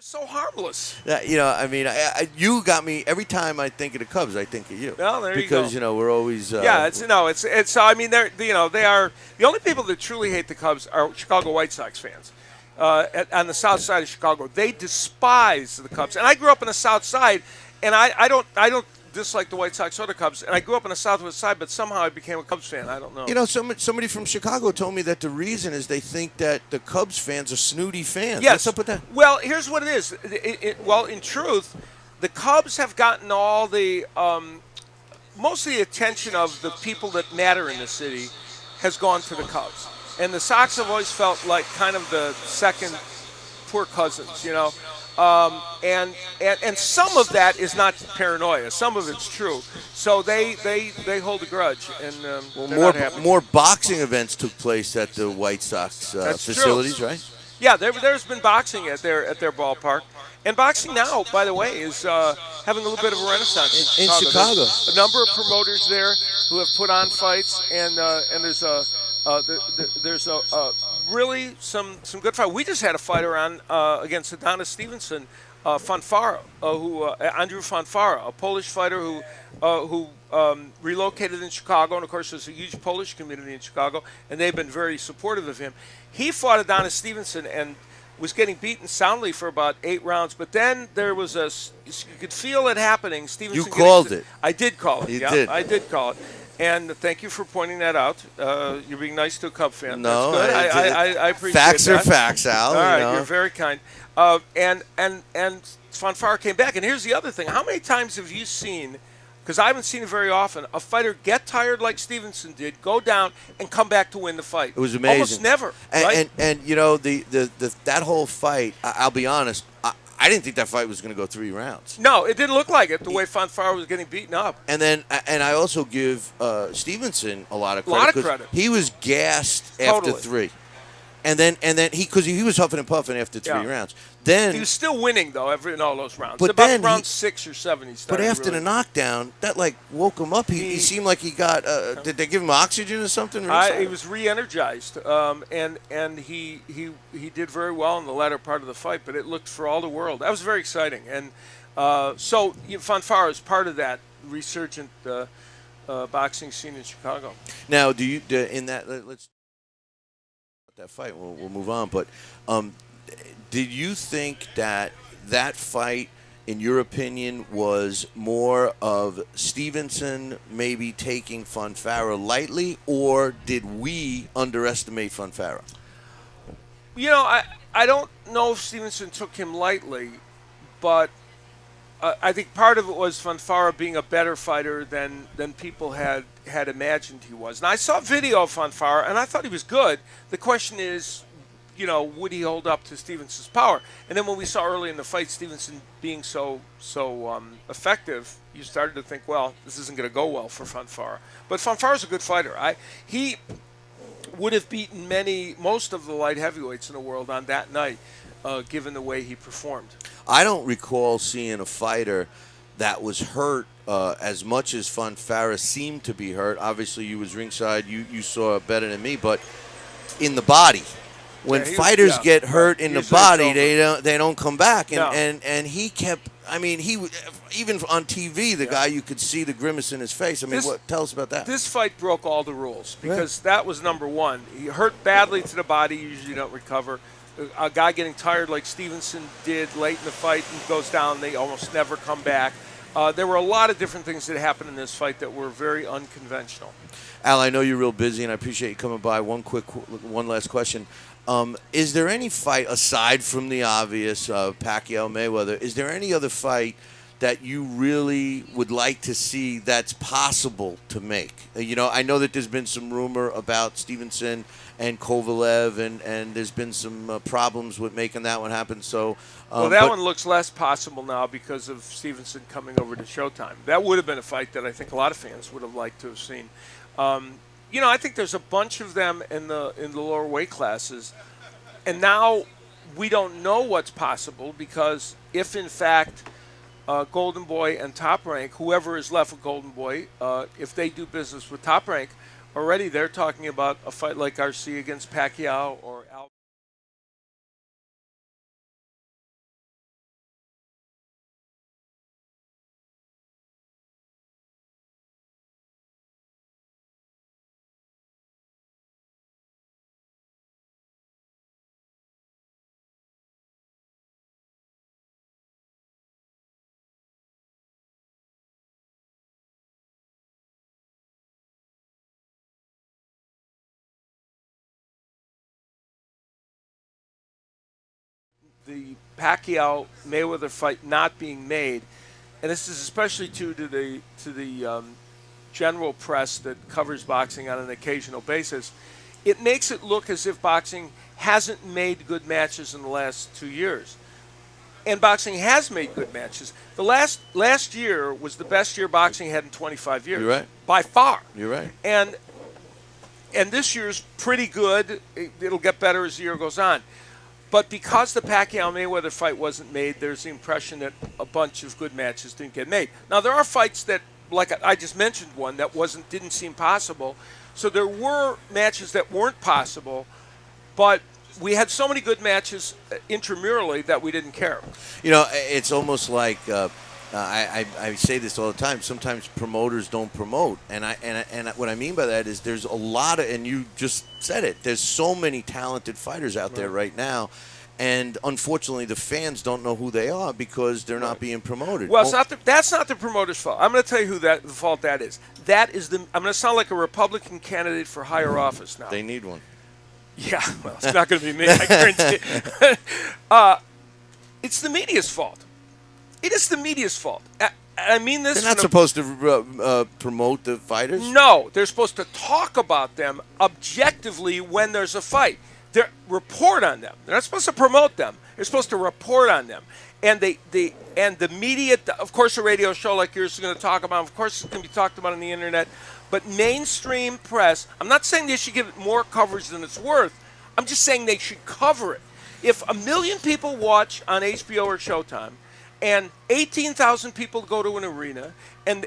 so harmless. I mean, you got me every time I think of the Cubs. I think of you. Well, there you go. Because we're always. It's. I mean, they are the only people that truly hate the Cubs are Chicago White Sox fans. On the south side of Chicago, they despise the Cubs, and I grew up on the south side, and I don't dislike the White Sox or the Cubs, and I grew up on the southwest side, but somehow I became a Cubs fan. I don't know. Somebody from Chicago told me that the reason is they think that the Cubs fans are snooty fans. Yes. What's up with that? Well, here's what it is. Well, in truth, the Cubs have gotten all the most of the attention of the people that matter in the city has gone to the Cubs. And the Sox have always felt like kind of the second poor cousins, and some of that is not paranoia. Some of it's true. So they hold a grudge, and more boxing events took place at the White Sox facilities, true. right? Yeah, there's been boxing at their ballpark, and boxing now, by the way, is having a little bit of a renaissance in Chicago. There's a number of promoters there who have put on fights, and there's really some good fight. We just had a fighter on against Adonis Stevenson, Fanfara, Andrew Fanfara, a Polish fighter who relocated in Chicago, and of course there's a huge Polish community in Chicago, and they've been very supportive of him. He fought Adonis Stevenson and was getting beaten soundly for about 8 rounds, but then there was you could feel it happening. Stevenson. You called it. I did call it. You yeah, did. I did call it. And thank you for pointing that out. You're being nice to a Cub fan. No, that's good. I appreciate facts that. are facts, Al. All right, you're very kind. And Fanfara came back. And here's the other thing. How many times have you seen, because I haven't seen it very often, a fighter get tired like Stevenson did, go down, and come back to win the fight? It was amazing. Almost never. And, right? that whole fight, I'll be honest, I didn't think that fight was going to go 3 rounds. No, it didn't look like it, the way Fanfara was getting beaten up. And I also give Stevenson a lot of credit. A lot of credit. He was gassed after 3. And then because he was huffing and puffing after 3 rounds. Then he was still winning though in all those rounds. But about then round 6 or 7 he started. But after the knockdown, that woke him up. He seemed like he got. Did they give him oxygen or something? He was re-energized, and he did very well in the latter part of the fight. But it looked for all the world. That was very exciting. And so Fanfara is part of that resurgent boxing scene in Chicago. Now, do you in that? Let's that fight. We'll move on. But did you think that fight, in your opinion, was more of Stevenson maybe taking Fanfara lightly, or did we underestimate Fanfara? I don't know if Stevenson took him lightly, but I think part of it was Fanfara being a better fighter than people had imagined he was. And I saw video of Fanfara, and I thought he was good. The question is, would he hold up to Stevenson's power? And then when we saw early in the fight Stevenson being so effective, you started to think, well, this isn't going to go well for Fanfara. But Fanfara's a good fighter. He would have beaten most of the light heavyweights in the world on that night, given the way he performed. I don't recall seeing a fighter that was hurt as much as Fanfara seemed to be hurt. Obviously, you was ringside. You saw it better than me, but in the body. When fighters get hurt in the body, they don't come back. And he kept. I mean, even on TV, the guy, you could see the grimace in his face. I mean, tell us about that. This fight broke all the rules because that was number one. He hurt badly to the body. You usually don't recover. A guy getting tired like Stevenson did late in the fight and goes down, they almost never come back. There were a lot of different things that happened in this fight that were very unconventional. Al, I know you're real busy, and I appreciate you coming by. One last question. Is there any fight, aside from the obvious Pacquiao-Mayweather, is there any other fight that you really would like to see that's possible to make? I know that there's been some rumor about Stevenson and Kovalev, and there's been some problems with making that one happen. So, that one looks less possible now because of Stevenson coming over to Showtime. That would have been a fight that I think a lot of fans would have liked to have seen. I think there's a bunch of them in the lower weight classes, and now we don't know what's possible because if in fact Golden Boy and Top Rank, whoever is left with Golden Boy, if they do business with Top Rank, already they're talking about a fight like Garcia against Pacquiao or Al. the Pacquiao-Mayweather fight not being made, and this is especially due to the general press that covers boxing on an occasional basis, it makes it look as if boxing hasn't made good matches in the last 2 years. And boxing has made good matches. The last year was the best year boxing had in 25 years. You're right. By far. You're right. And this year's pretty good. It'll get better as the year goes on. But because the Pacquiao-Mayweather fight wasn't made, there's the impression that a bunch of good matches didn't get made. Now, there are fights that, like I just mentioned one, that didn't seem possible. So there were matches that weren't possible, but we had so many good matches intramurally that we didn't care. You know, it's almost like I say this all the time. Sometimes promoters don't promote, and what I mean by that is there's a lot of, and you just said it. There's so many talented fighters out there right now, and unfortunately, the fans don't know who they are because they're not being promoted. Well, that's not the promoter's fault. I'm going to tell you the fault that is. That is I'm going to sound like a Republican candidate for higher office now. They need one. Yeah, well, it's not going to be me, I guarantee it. It's the media's fault. It is the media's fault. I mean this. They're not supposed to promote the fighters? No, they're supposed to talk about them objectively when there's a fight. They report on them. They're not supposed to promote them. They're supposed to report on them. And the media, of course, a radio show like yours is going to talk about them. Of course, it's going to be talked about on the internet. But mainstream press, I'm not saying they should give it more coverage than it's worth. I'm just saying they should cover it. If 1 million people watch on HBO or Showtime, and 18,000 people go to an arena, and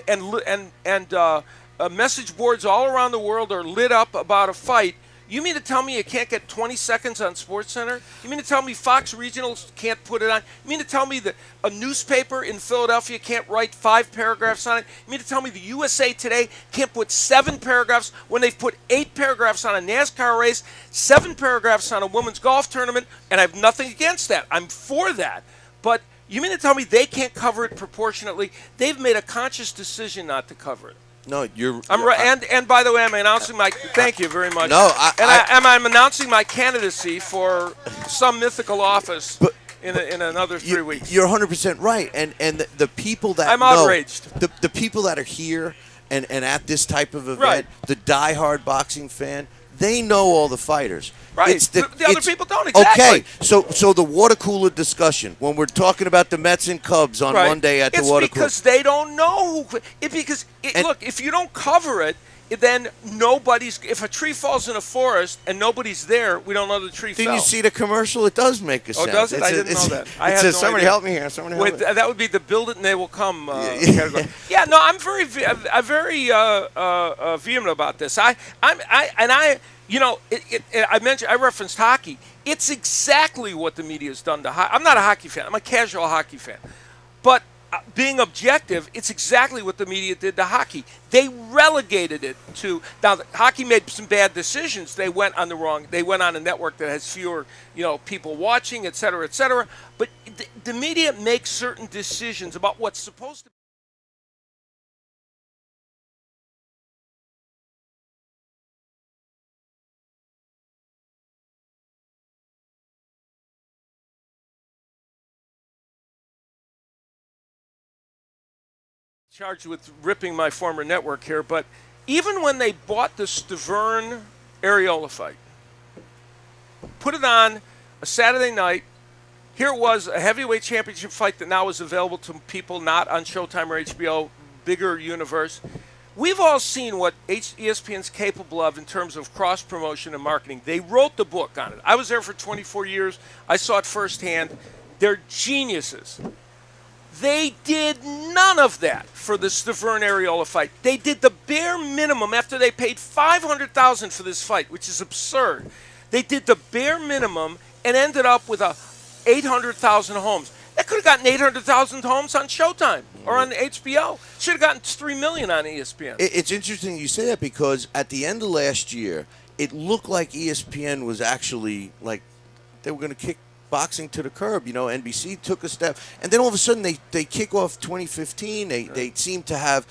message boards all around the world are lit up about a fight, you mean to tell me you can't get 20 seconds on SportsCenter? You mean to tell me Fox Regionals can't put it on? You mean to tell me that a newspaper in Philadelphia can't write 5 paragraphs on it? You mean to tell me the USA Today can't put 7 paragraphs when they've put 8 paragraphs on a NASCAR race, 7 paragraphs on a women's golf tournament, and I have nothing against that. I'm for that. But you mean to tell me they can't cover it proportionately? They've made a conscious decision not to cover it. No, you're. I'm right, and by the way, I'm announcing my. Thank you very much. No, I'm announcing my candidacy for some mythical office in another 3 weeks. You're 100% right, and the people that I'm outraged. The people that are here and at this type of event, the diehard boxing fan, they know all the fighters. Right. The other people don't. Exactly. Okay. So the water cooler discussion when we're talking about the Mets and Cubs on Monday at the water cooler. It's because they don't know who. Look, if you don't cover it, then nobody's. If a tree falls in a forest and nobody's there, we don't know the tree fell. Did you see the commercial? It does make a sound. Oh, does it? I didn't know that. I it had says, no "Somebody idea. help me here. Somebody help me." That would be the build it and they will come category. Yeah, no, I'm very vehement about this. I referenced hockey. It's exactly what the media has done to hockey. I'm not a hockey fan. I'm a casual hockey fan. But being objective, it's exactly what the media did to hockey. They relegated it to now. Hockey made some bad decisions. They went on a network that has fewer, people watching, et cetera, et cetera. But the media makes certain decisions about what's supposed to be. Charged with ripping my former network here, but even when they bought the Stavern Areola fight, put it on a Saturday night, here it was, a heavyweight championship fight that now is available to people not on Showtime or HBO, bigger universe. We've all seen what ESPN's capable of in terms of cross-promotion and marketing. They wrote the book on it. I was there for 24 years. I saw it firsthand. They're geniuses. They did none of that for the Stavern Areola fight. They did the bare minimum after they paid $500,000 for this fight, which is absurd. They did the bare minimum and ended up with 800,000 homes. That could have gotten 800,000 homes on Showtime or on HBO. Should have gotten 3 million on ESPN. It's interesting you say that because at the end of last year, it looked like ESPN was actually like they were going to kick boxing to the curb. NBC took a step, and then all of a sudden they kick off 2015. They seem to have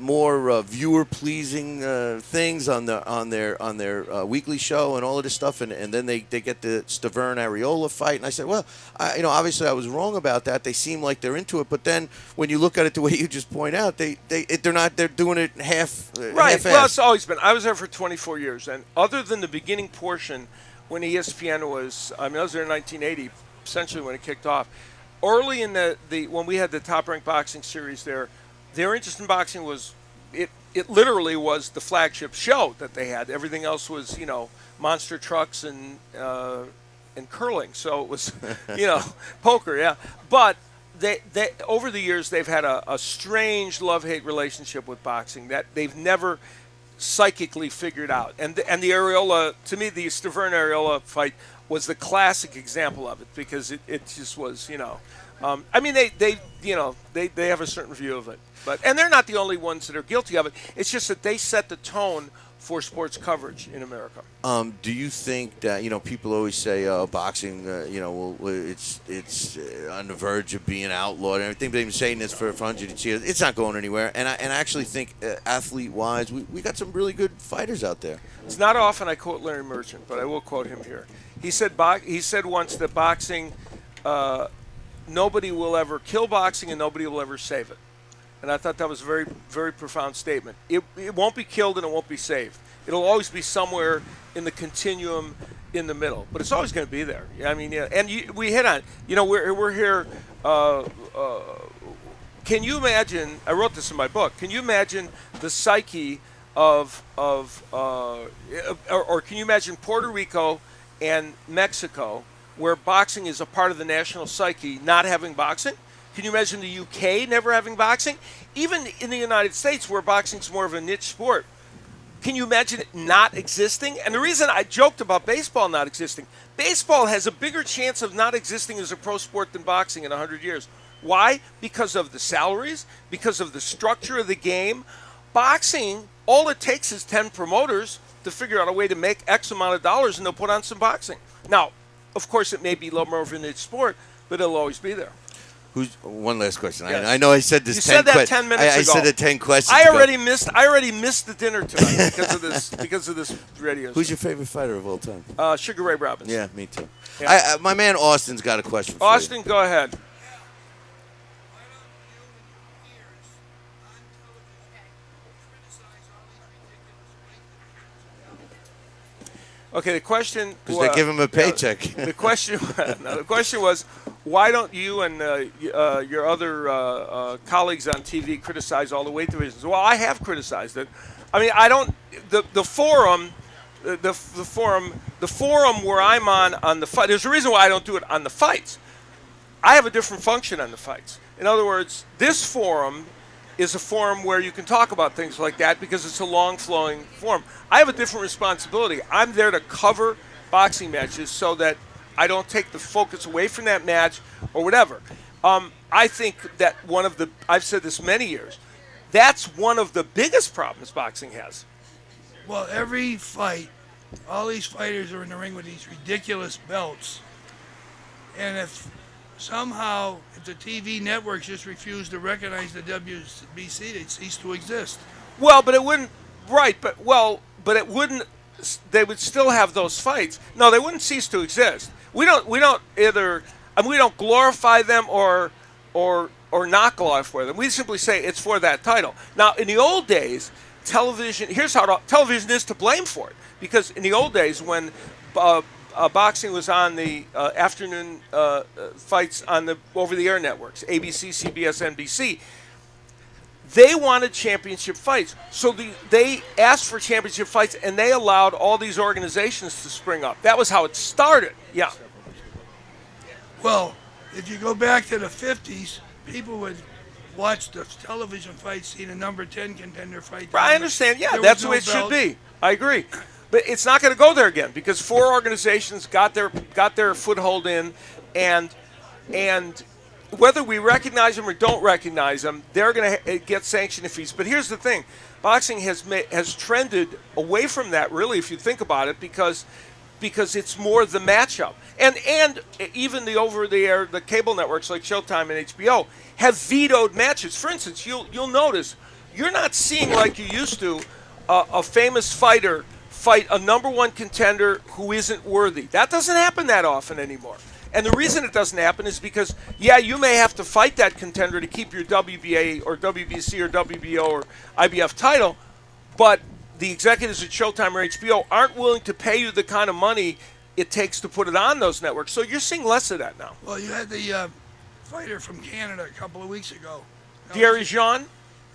more viewer pleasing things on their weekly show and all of this stuff, and then they get the Stavern Areola fight, and I said, well, obviously I was wrong about that. They seem like they're into it, but then when you look at it the way you just point out, they're not. They're doing it half. Right. Half-assed. Well, it's always been. I was there for 24 years, and other than the beginning portion, when ESPN was, I was there in 1980, essentially when it kicked off. Early in the when we had the Top Rank Boxing series there, their interest in boxing was, it literally was the flagship show that they had. Everything else was, monster trucks and curling. So it was, poker, yeah. But they over the years they've had a strange love-hate relationship with boxing that they've never psychically figured out. And the Areola, to me, the Stavern Areola fight was the classic example of it, because it just was, they have a certain view of it. And they're not the only ones that are guilty of it. It's just that they set the tone for sports coverage in America. Do you think that people always say boxing, it's on the verge of being outlawed and everything? They've been saying this for 100 years. It's not going anywhere. And I actually think athlete-wise, we got some really good fighters out there. It's not often I quote Larry Merchant, but I will quote him here. He said once that boxing, nobody will ever kill boxing and nobody will ever save it. And I thought that was a very, very profound statement. It won't be killed and it won't be saved. It'll always be somewhere in the continuum in the middle. But it's always going to be there. We hit on, we're here. Can you imagine, I wrote this in my book, can you imagine the psyche or can you imagine Puerto Rico and Mexico, where boxing is a part of the national psyche, not having boxing? Can you imagine the UK never having boxing? Even in the United States, where boxing's more of a niche sport, can you imagine it not existing? And the reason I joked about baseball not existing, baseball has a bigger chance of not existing as a pro sport than boxing in 100 years. Why? Because of the salaries, because of the structure of the game. Boxing, all it takes is 10 promoters to figure out a way to make X amount of dollars, and they'll put on some boxing. Now, of course, it may be a little more of a niche sport, but it'll always be there. One last question. Yes. I know I said this. You said that 10 minutes ago. I said it 10 questions. I already missed the dinner tonight because of this radio. Who's your favorite fighter of all time? Sugar Ray Robinson. Yeah, me too. Yeah. My man Austin's got a question for Austin, you. go ahead. Okay, the question. Because they give him a paycheck. The question was, why don't you and your other colleagues on TV criticize all the weight divisions? Well, I have criticized it. I don't. The forum where I'm on the fight. There's a reason why I don't do it on the fights. I have a different function on the fights. In other words, this forum is a forum where you can talk about things like that because it's a long-flowing forum. I have a different responsibility. I'm there to cover boxing matches so that I don't take the focus away from that match or whatever. I think that I've said this many years, that's one of the biggest problems boxing has. Well, every fight, all these fighters are in the ring with these ridiculous belts. And if somehow, if the TV networks just refuse to recognize the WBC, they'd cease to exist. Well, but it wouldn't. Right, but it wouldn't. They would still have those fights. No, they wouldn't cease to exist. We don't either. We don't glorify them or not glorify them. We simply say it's for that title. Now, in the old days, television. Here's how television is to blame for it, because in the old days when boxing was on the afternoon fights on the over-the-air networks, ABC, CBS, NBC. They wanted championship fights, so they asked for championship fights, and they allowed all these organizations to spring up. That was how it started. Yeah. Well, if you go back to the 50s, people would watch the television fight, see the number 10 contender fight. I understand. Yeah, that's the way it should be. I agree. But it's not going to go there again because 4 organizations got their foothold in, and whether we recognize them or don't recognize them, they're going to get sanction fees. But here's the thing: boxing has trended away from that, really, if you think about it, because because it's more the matchup. And even the over-the-air, the cable networks like Showtime and HBO have vetoed matches. For instance, you'll notice you're not seeing like you used to a famous fighter fight a number one contender who isn't worthy. That doesn't happen that often anymore. And the reason it doesn't happen is because, you may have to fight that contender to keep your WBA or WBC or WBO or IBF title, but the executives at Showtime or HBO aren't willing to pay you the kind of money it takes to put it on those networks. So you're seeing less of that now. Well, you had the fighter from Canada a couple of weeks ago. Thierry Jean?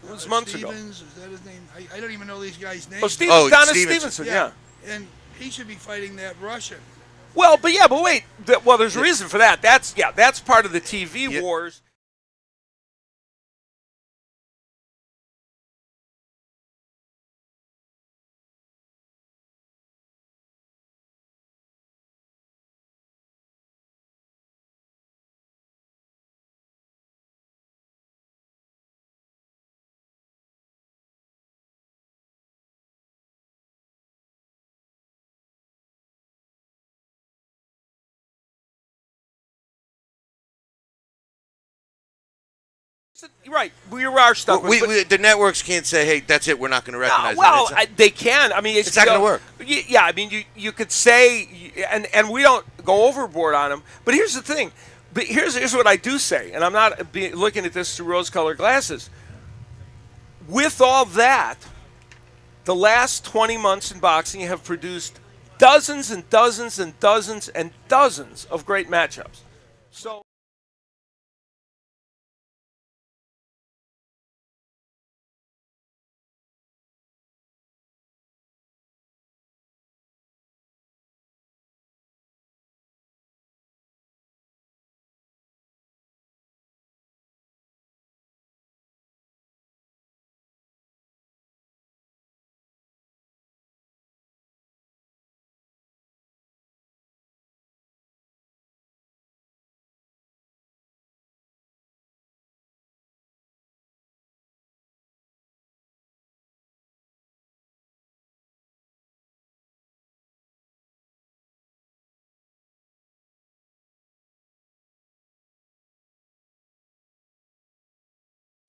It was months ago. Stevens, is that his name? I don't even know these guys' names. Oh, Donna Stevenson, yeah. And he should be fighting that Russian. Well, but wait. Well, there's a reason for that. That's part of the TV wars. Right, we are stuck. The networks can't say, "Hey, that's it. We're not going to recognize." Well, they can. I mean, it's not going to work. Yeah, I mean, you could say, and we don't go overboard on them. But here's the thing. But here's what I do say, and I'm not looking at this through rose-colored glasses. With all that, the last 20 months in boxing have produced dozens and dozens and dozens and dozens of great matchups. So.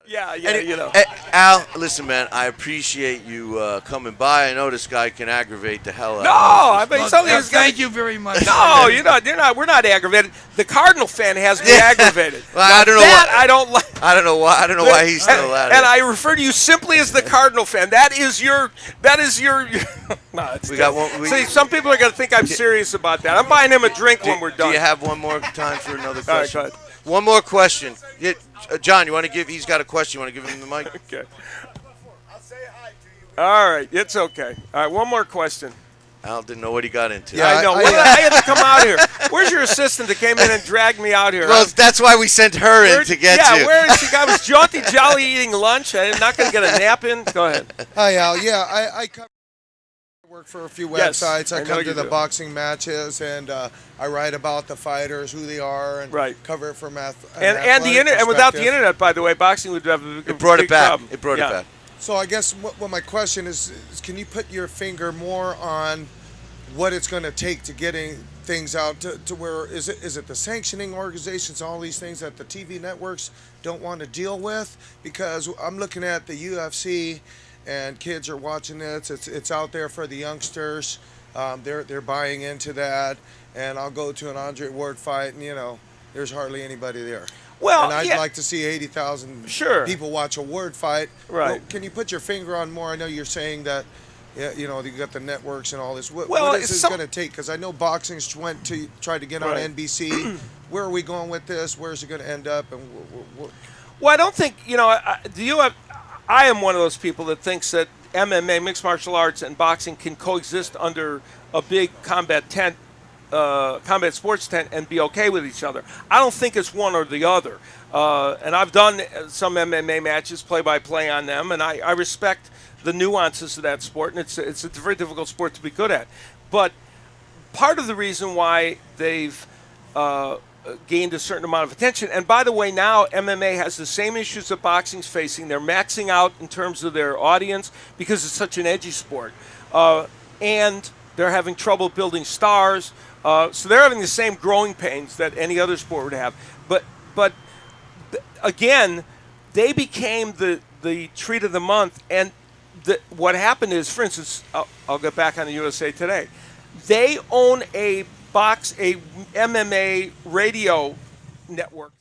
Yeah, you know. Al, listen, man, I appreciate you coming by. I know this guy can aggravate the hell out of us. No, I mean, thank you very much. No, you're not. We're not aggravated. The Cardinal fan has me aggravated. Well, I don't know that why. I don't like. I don't know why. I don't know why he's still at it. And I refer to you simply as the Cardinal fan. That is your. No, it's we got one. See, some people are going to think I'm serious about that. I'm buying him a drink when we're done. Do you have one more time for another question? All right, go ahead. One more question. John, you want to give? He's got a question. You want to give him the mic? Okay. All right, it's okay. All right, one more question. Al didn't know what he got into. Yeah, I know. I had to come out here. Where's your assistant that came in and dragged me out here? Well, that's why we sent her in to get you. Yeah, where is she? I was jaunty, jolly eating lunch. I'm not going to get a nap in. Go ahead. Hi, Al. Yeah, I work for a few Yes, websites. I I know come you to the do. boxing matches, and I write about the fighters, who they are, and cover it from And the internet, and without the internet, by the way, boxing would have a It brought it big back. problem. It brought it back. So I guess what my question is can you put your finger more on what it's going to take to getting things out to where is it the sanctioning organizations, all these things that the TV networks don't want to deal with? Because I'm looking at the UFC, and kids are watching this. It's out there for the youngsters. They're buying into that. And I'll go to an Andre Ward fight, and there's hardly anybody there. Well, and I'd like to see 80,000 people watch a Ward fight. Right. Well, can you put your finger on more? I know you're saying that, you got the networks and all this. What is this going to take? Because I know boxing's tried to get on NBC. Where are we going with this? Where's it going to end up? And Well, I don't think I am one of those people that thinks that MMA, mixed martial arts, and boxing can coexist under a big combat sports tent and be okay with each other. I don't think it's one or the other. And I've done some MMA matches, play-by-play on them, and I respect the nuances of that sport, and it's a very difficult sport to be good at. But part of the reason why they've gained a certain amount of attention, and by the way, now MMA has the same issues that boxing's facing. They're maxing out in terms of their audience because it's such an edgy sport. And They're having trouble building stars. So they're having the same growing pains that any other sport would have. But again, they became the treat of the month. And what happened is, for instance, I'll get back on the USA Today. They own a MMA radio network.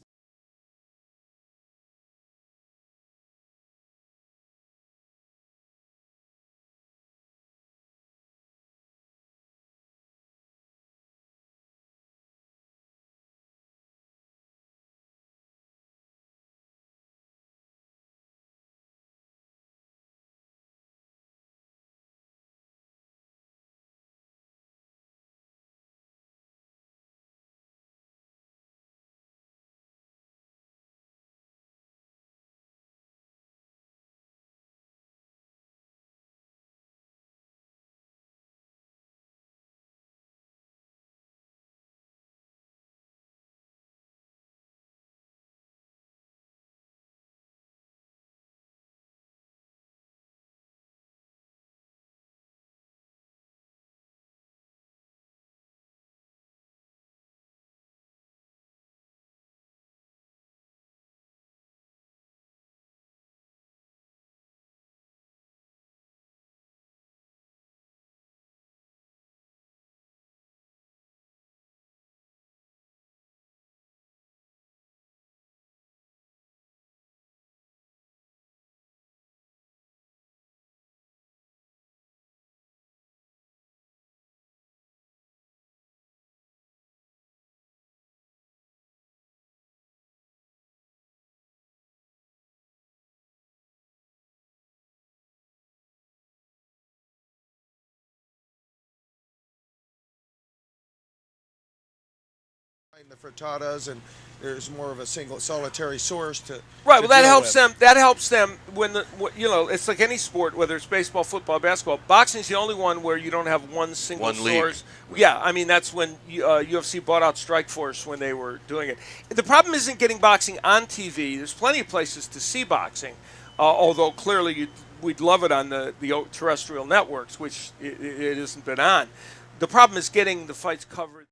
The frittatas, and there's more of a single solitary source to Right. to Well, that deal helps with. them. That helps them when it's like any sport, whether it's baseball, football, basketball. Boxing's the only one where you don't have one single One league. source. Yeah, I mean that's when UFC bought out Strikeforce when they were doing it. The problem isn't getting boxing on TV. There's plenty of places to see boxing, although clearly we'd love it on the terrestrial networks, which it hasn't been on. The problem is getting the fights covered.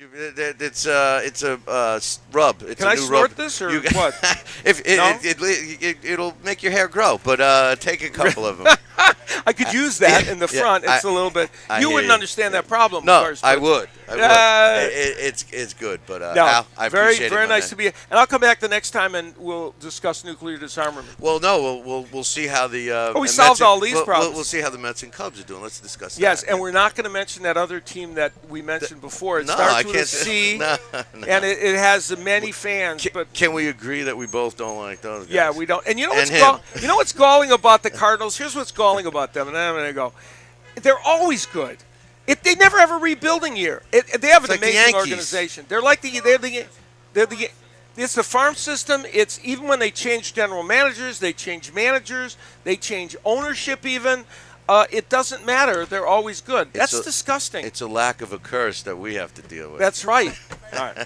It's a rub. It's Can a I new snort rub. this or You- what? If No? it'll make your hair grow, but take a couple of them. I could use that in the front. It's a little bit. I You hear wouldn't you. understand that problem. No, of course, I but- would. It's good, but No, Al, I very appreciate it. very my nice man. to be. And I'll come back the next time and we'll discuss nuclear disarmament. Well, no, we'll see how the. We Mets solved and- all these we'll- problems. We'll see how the Mets and Cubs are doing. Let's discuss that. Yes, and we're not going to mention that other team that we mentioned before. It No, starts I with can't a C, no. and it has many fans. But Can we agree that we both don't like those guys? yeah, we don't. And you know And what's him. you know what's galling about the Cardinals? Here's what's galling about them, and then I'm going to go. They're always good. They never have a rebuilding year. They have an like the amazing Yankees. organization. They're the it's the farm system. It's even when they change general managers, they change managers, they change ownership even. It doesn't matter. They're always good. That's disgusting. It's a lack of a curse that we have to deal with. That's right. All right.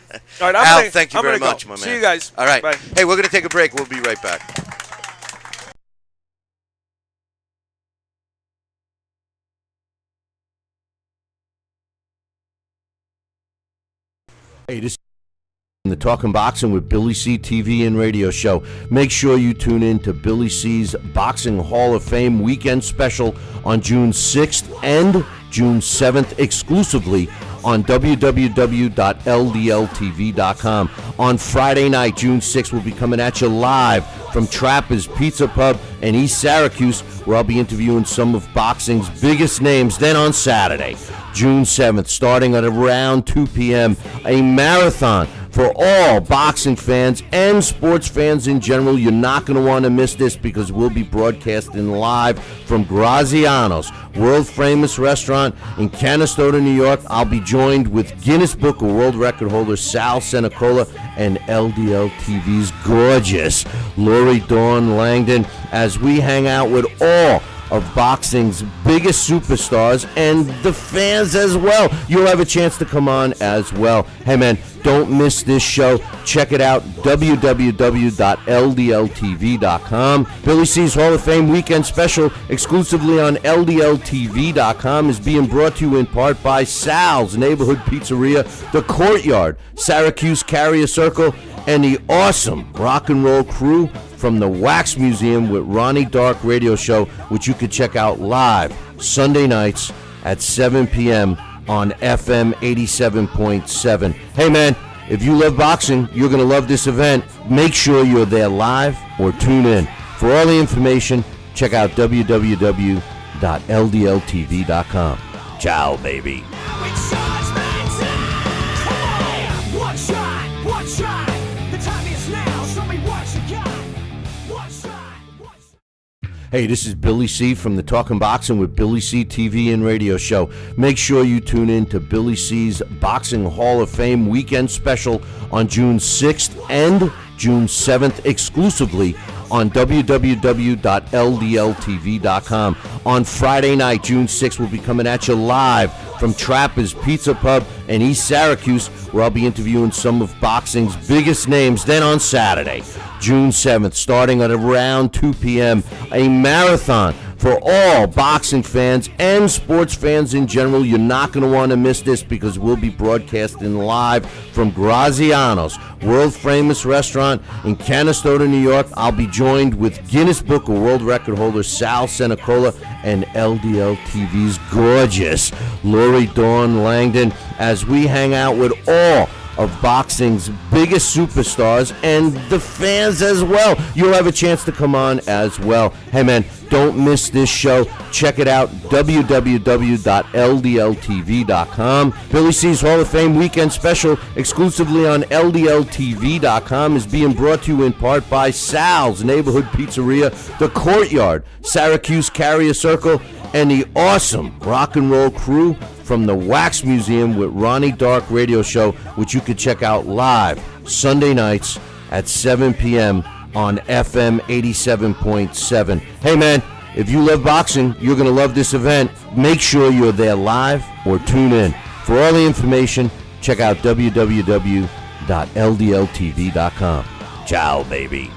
All right. Al, thank you I'm very gonna much, go. my man. See you guys. All right. Bye. Hey, we're going to take a break. We'll be right back. Hey, this is the Talking Boxing with Billy C TV and radio show. Make sure you tune in to Billy C's Boxing Hall of Fame weekend special on June 6th and June 7th exclusively on www.ldltv.com. On Friday night, June 6th, we'll be coming at you live from Trapper's Pizza Pub in East Syracuse, where I'll be interviewing some of boxing's biggest names. Then on Saturday, June 7th, starting at around 2 p.m., a marathon for all boxing fans and sports fans in general. You're not going to want to miss this because we'll be broadcasting live from Graziano's world-famous restaurant in Canastota, New York. I'll be joined with Guinness Book of World Record holder Sal Senecola and LDL TV's gorgeous Lori Dawn Langdon as we hang out with all of boxing's biggest superstars and the fans as well. You'll have a chance to come on as well. Hey, man, don't miss this show. Check it out, www.ldltv.com. Billy C's Hall of Fame Weekend Special exclusively on ldltv.com is being brought to you in part by Sal's Neighborhood Pizzeria, The Courtyard, Syracuse Carrier Circle, and the awesome rock and roll crew from the Wax Museum with Ronnie Dark Radio Show, which you can check out live Sunday nights at 7 p.m. on FM 87.7. Hey, man, if you love boxing, you're going to love this event. Make sure you're there live or tune in. For all the information, check out www.ldltv.com. Ciao, baby. Hey, this is Billy C. from the Talking Boxing with Billy C. TV and radio show. Make sure you tune in to Billy C.'s Boxing Hall of Fame Weekend Special on June 6th and June 7th exclusively on www.ldltv.com. On Friday night, June 6th, we'll be coming at you live from Trapper's Pizza Pub in East Syracuse, where I'll be interviewing some of boxing's biggest names. Then on Saturday, June 7th, starting at around 2 p.m., a marathon for all boxing fans and sports fans in general. You're not going to want to miss this because we'll be broadcasting live from Graziano's world-famous restaurant in Canastota, New York. I'll be joined with Guinness Book of World Record holder Sal Senecola and LDL TV's gorgeous Lori Dawn Langdon as we hang out with all of boxing's biggest superstars and the fans as well. You'll have a chance to come on as well. Hey, man, don't miss this show. Check it out, www.ldltv.com. Billy C's Hall of Fame Weekend Special exclusively on ldltv.com is being brought to you in part by Sal's Neighborhood Pizzeria, The Courtyard, Syracuse Carrier Circle, and the awesome rock and roll crew from the Wax Museum with Ronnie Dark Radio Show, which you can check out live Sunday nights at 7 p.m. on FM 87.7. Hey, man, if you love boxing, you're going to love this event. Make sure you're there live or tune in. For all the information, check out www.ldltv.com. Ciao, baby.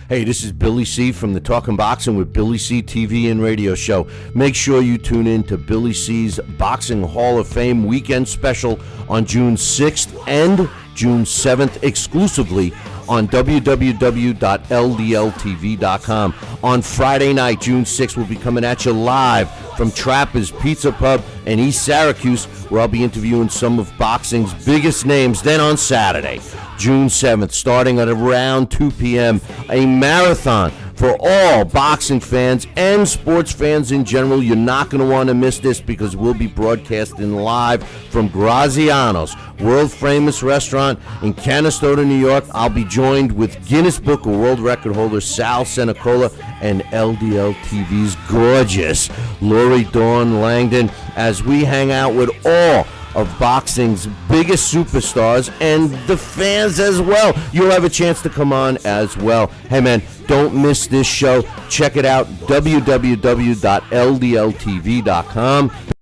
Hey, this is Billy C. from the Talking Boxing with Billy C. TV and radio show. Make sure you tune in to Billy C.'s Boxing Hall of Fame Weekend Special on June 6th and June 7th exclusively on www.ldltv.com. On Friday night, June 6th, we'll be coming at you live from Trapper's Pizza Pub in East Syracuse, where I'll be interviewing some of boxing's biggest names. Then on Saturday, June 7th, starting at around 2 p.m., a marathon for all boxing fans and sports fans in general. You're not going to want to miss this because we'll be broadcasting live from Graziano's world-famous restaurant in Canastota, New York. I'll be joined with Guinness Book of World Record holder Sal Senecola and LDL TV's gorgeous Lori Dawn Langdon as we hang out with all of boxing's biggest superstars and the fans as well. You'll have a chance to come on as well. Hey, man, don't miss this show. Check it out, www.ldltv.com.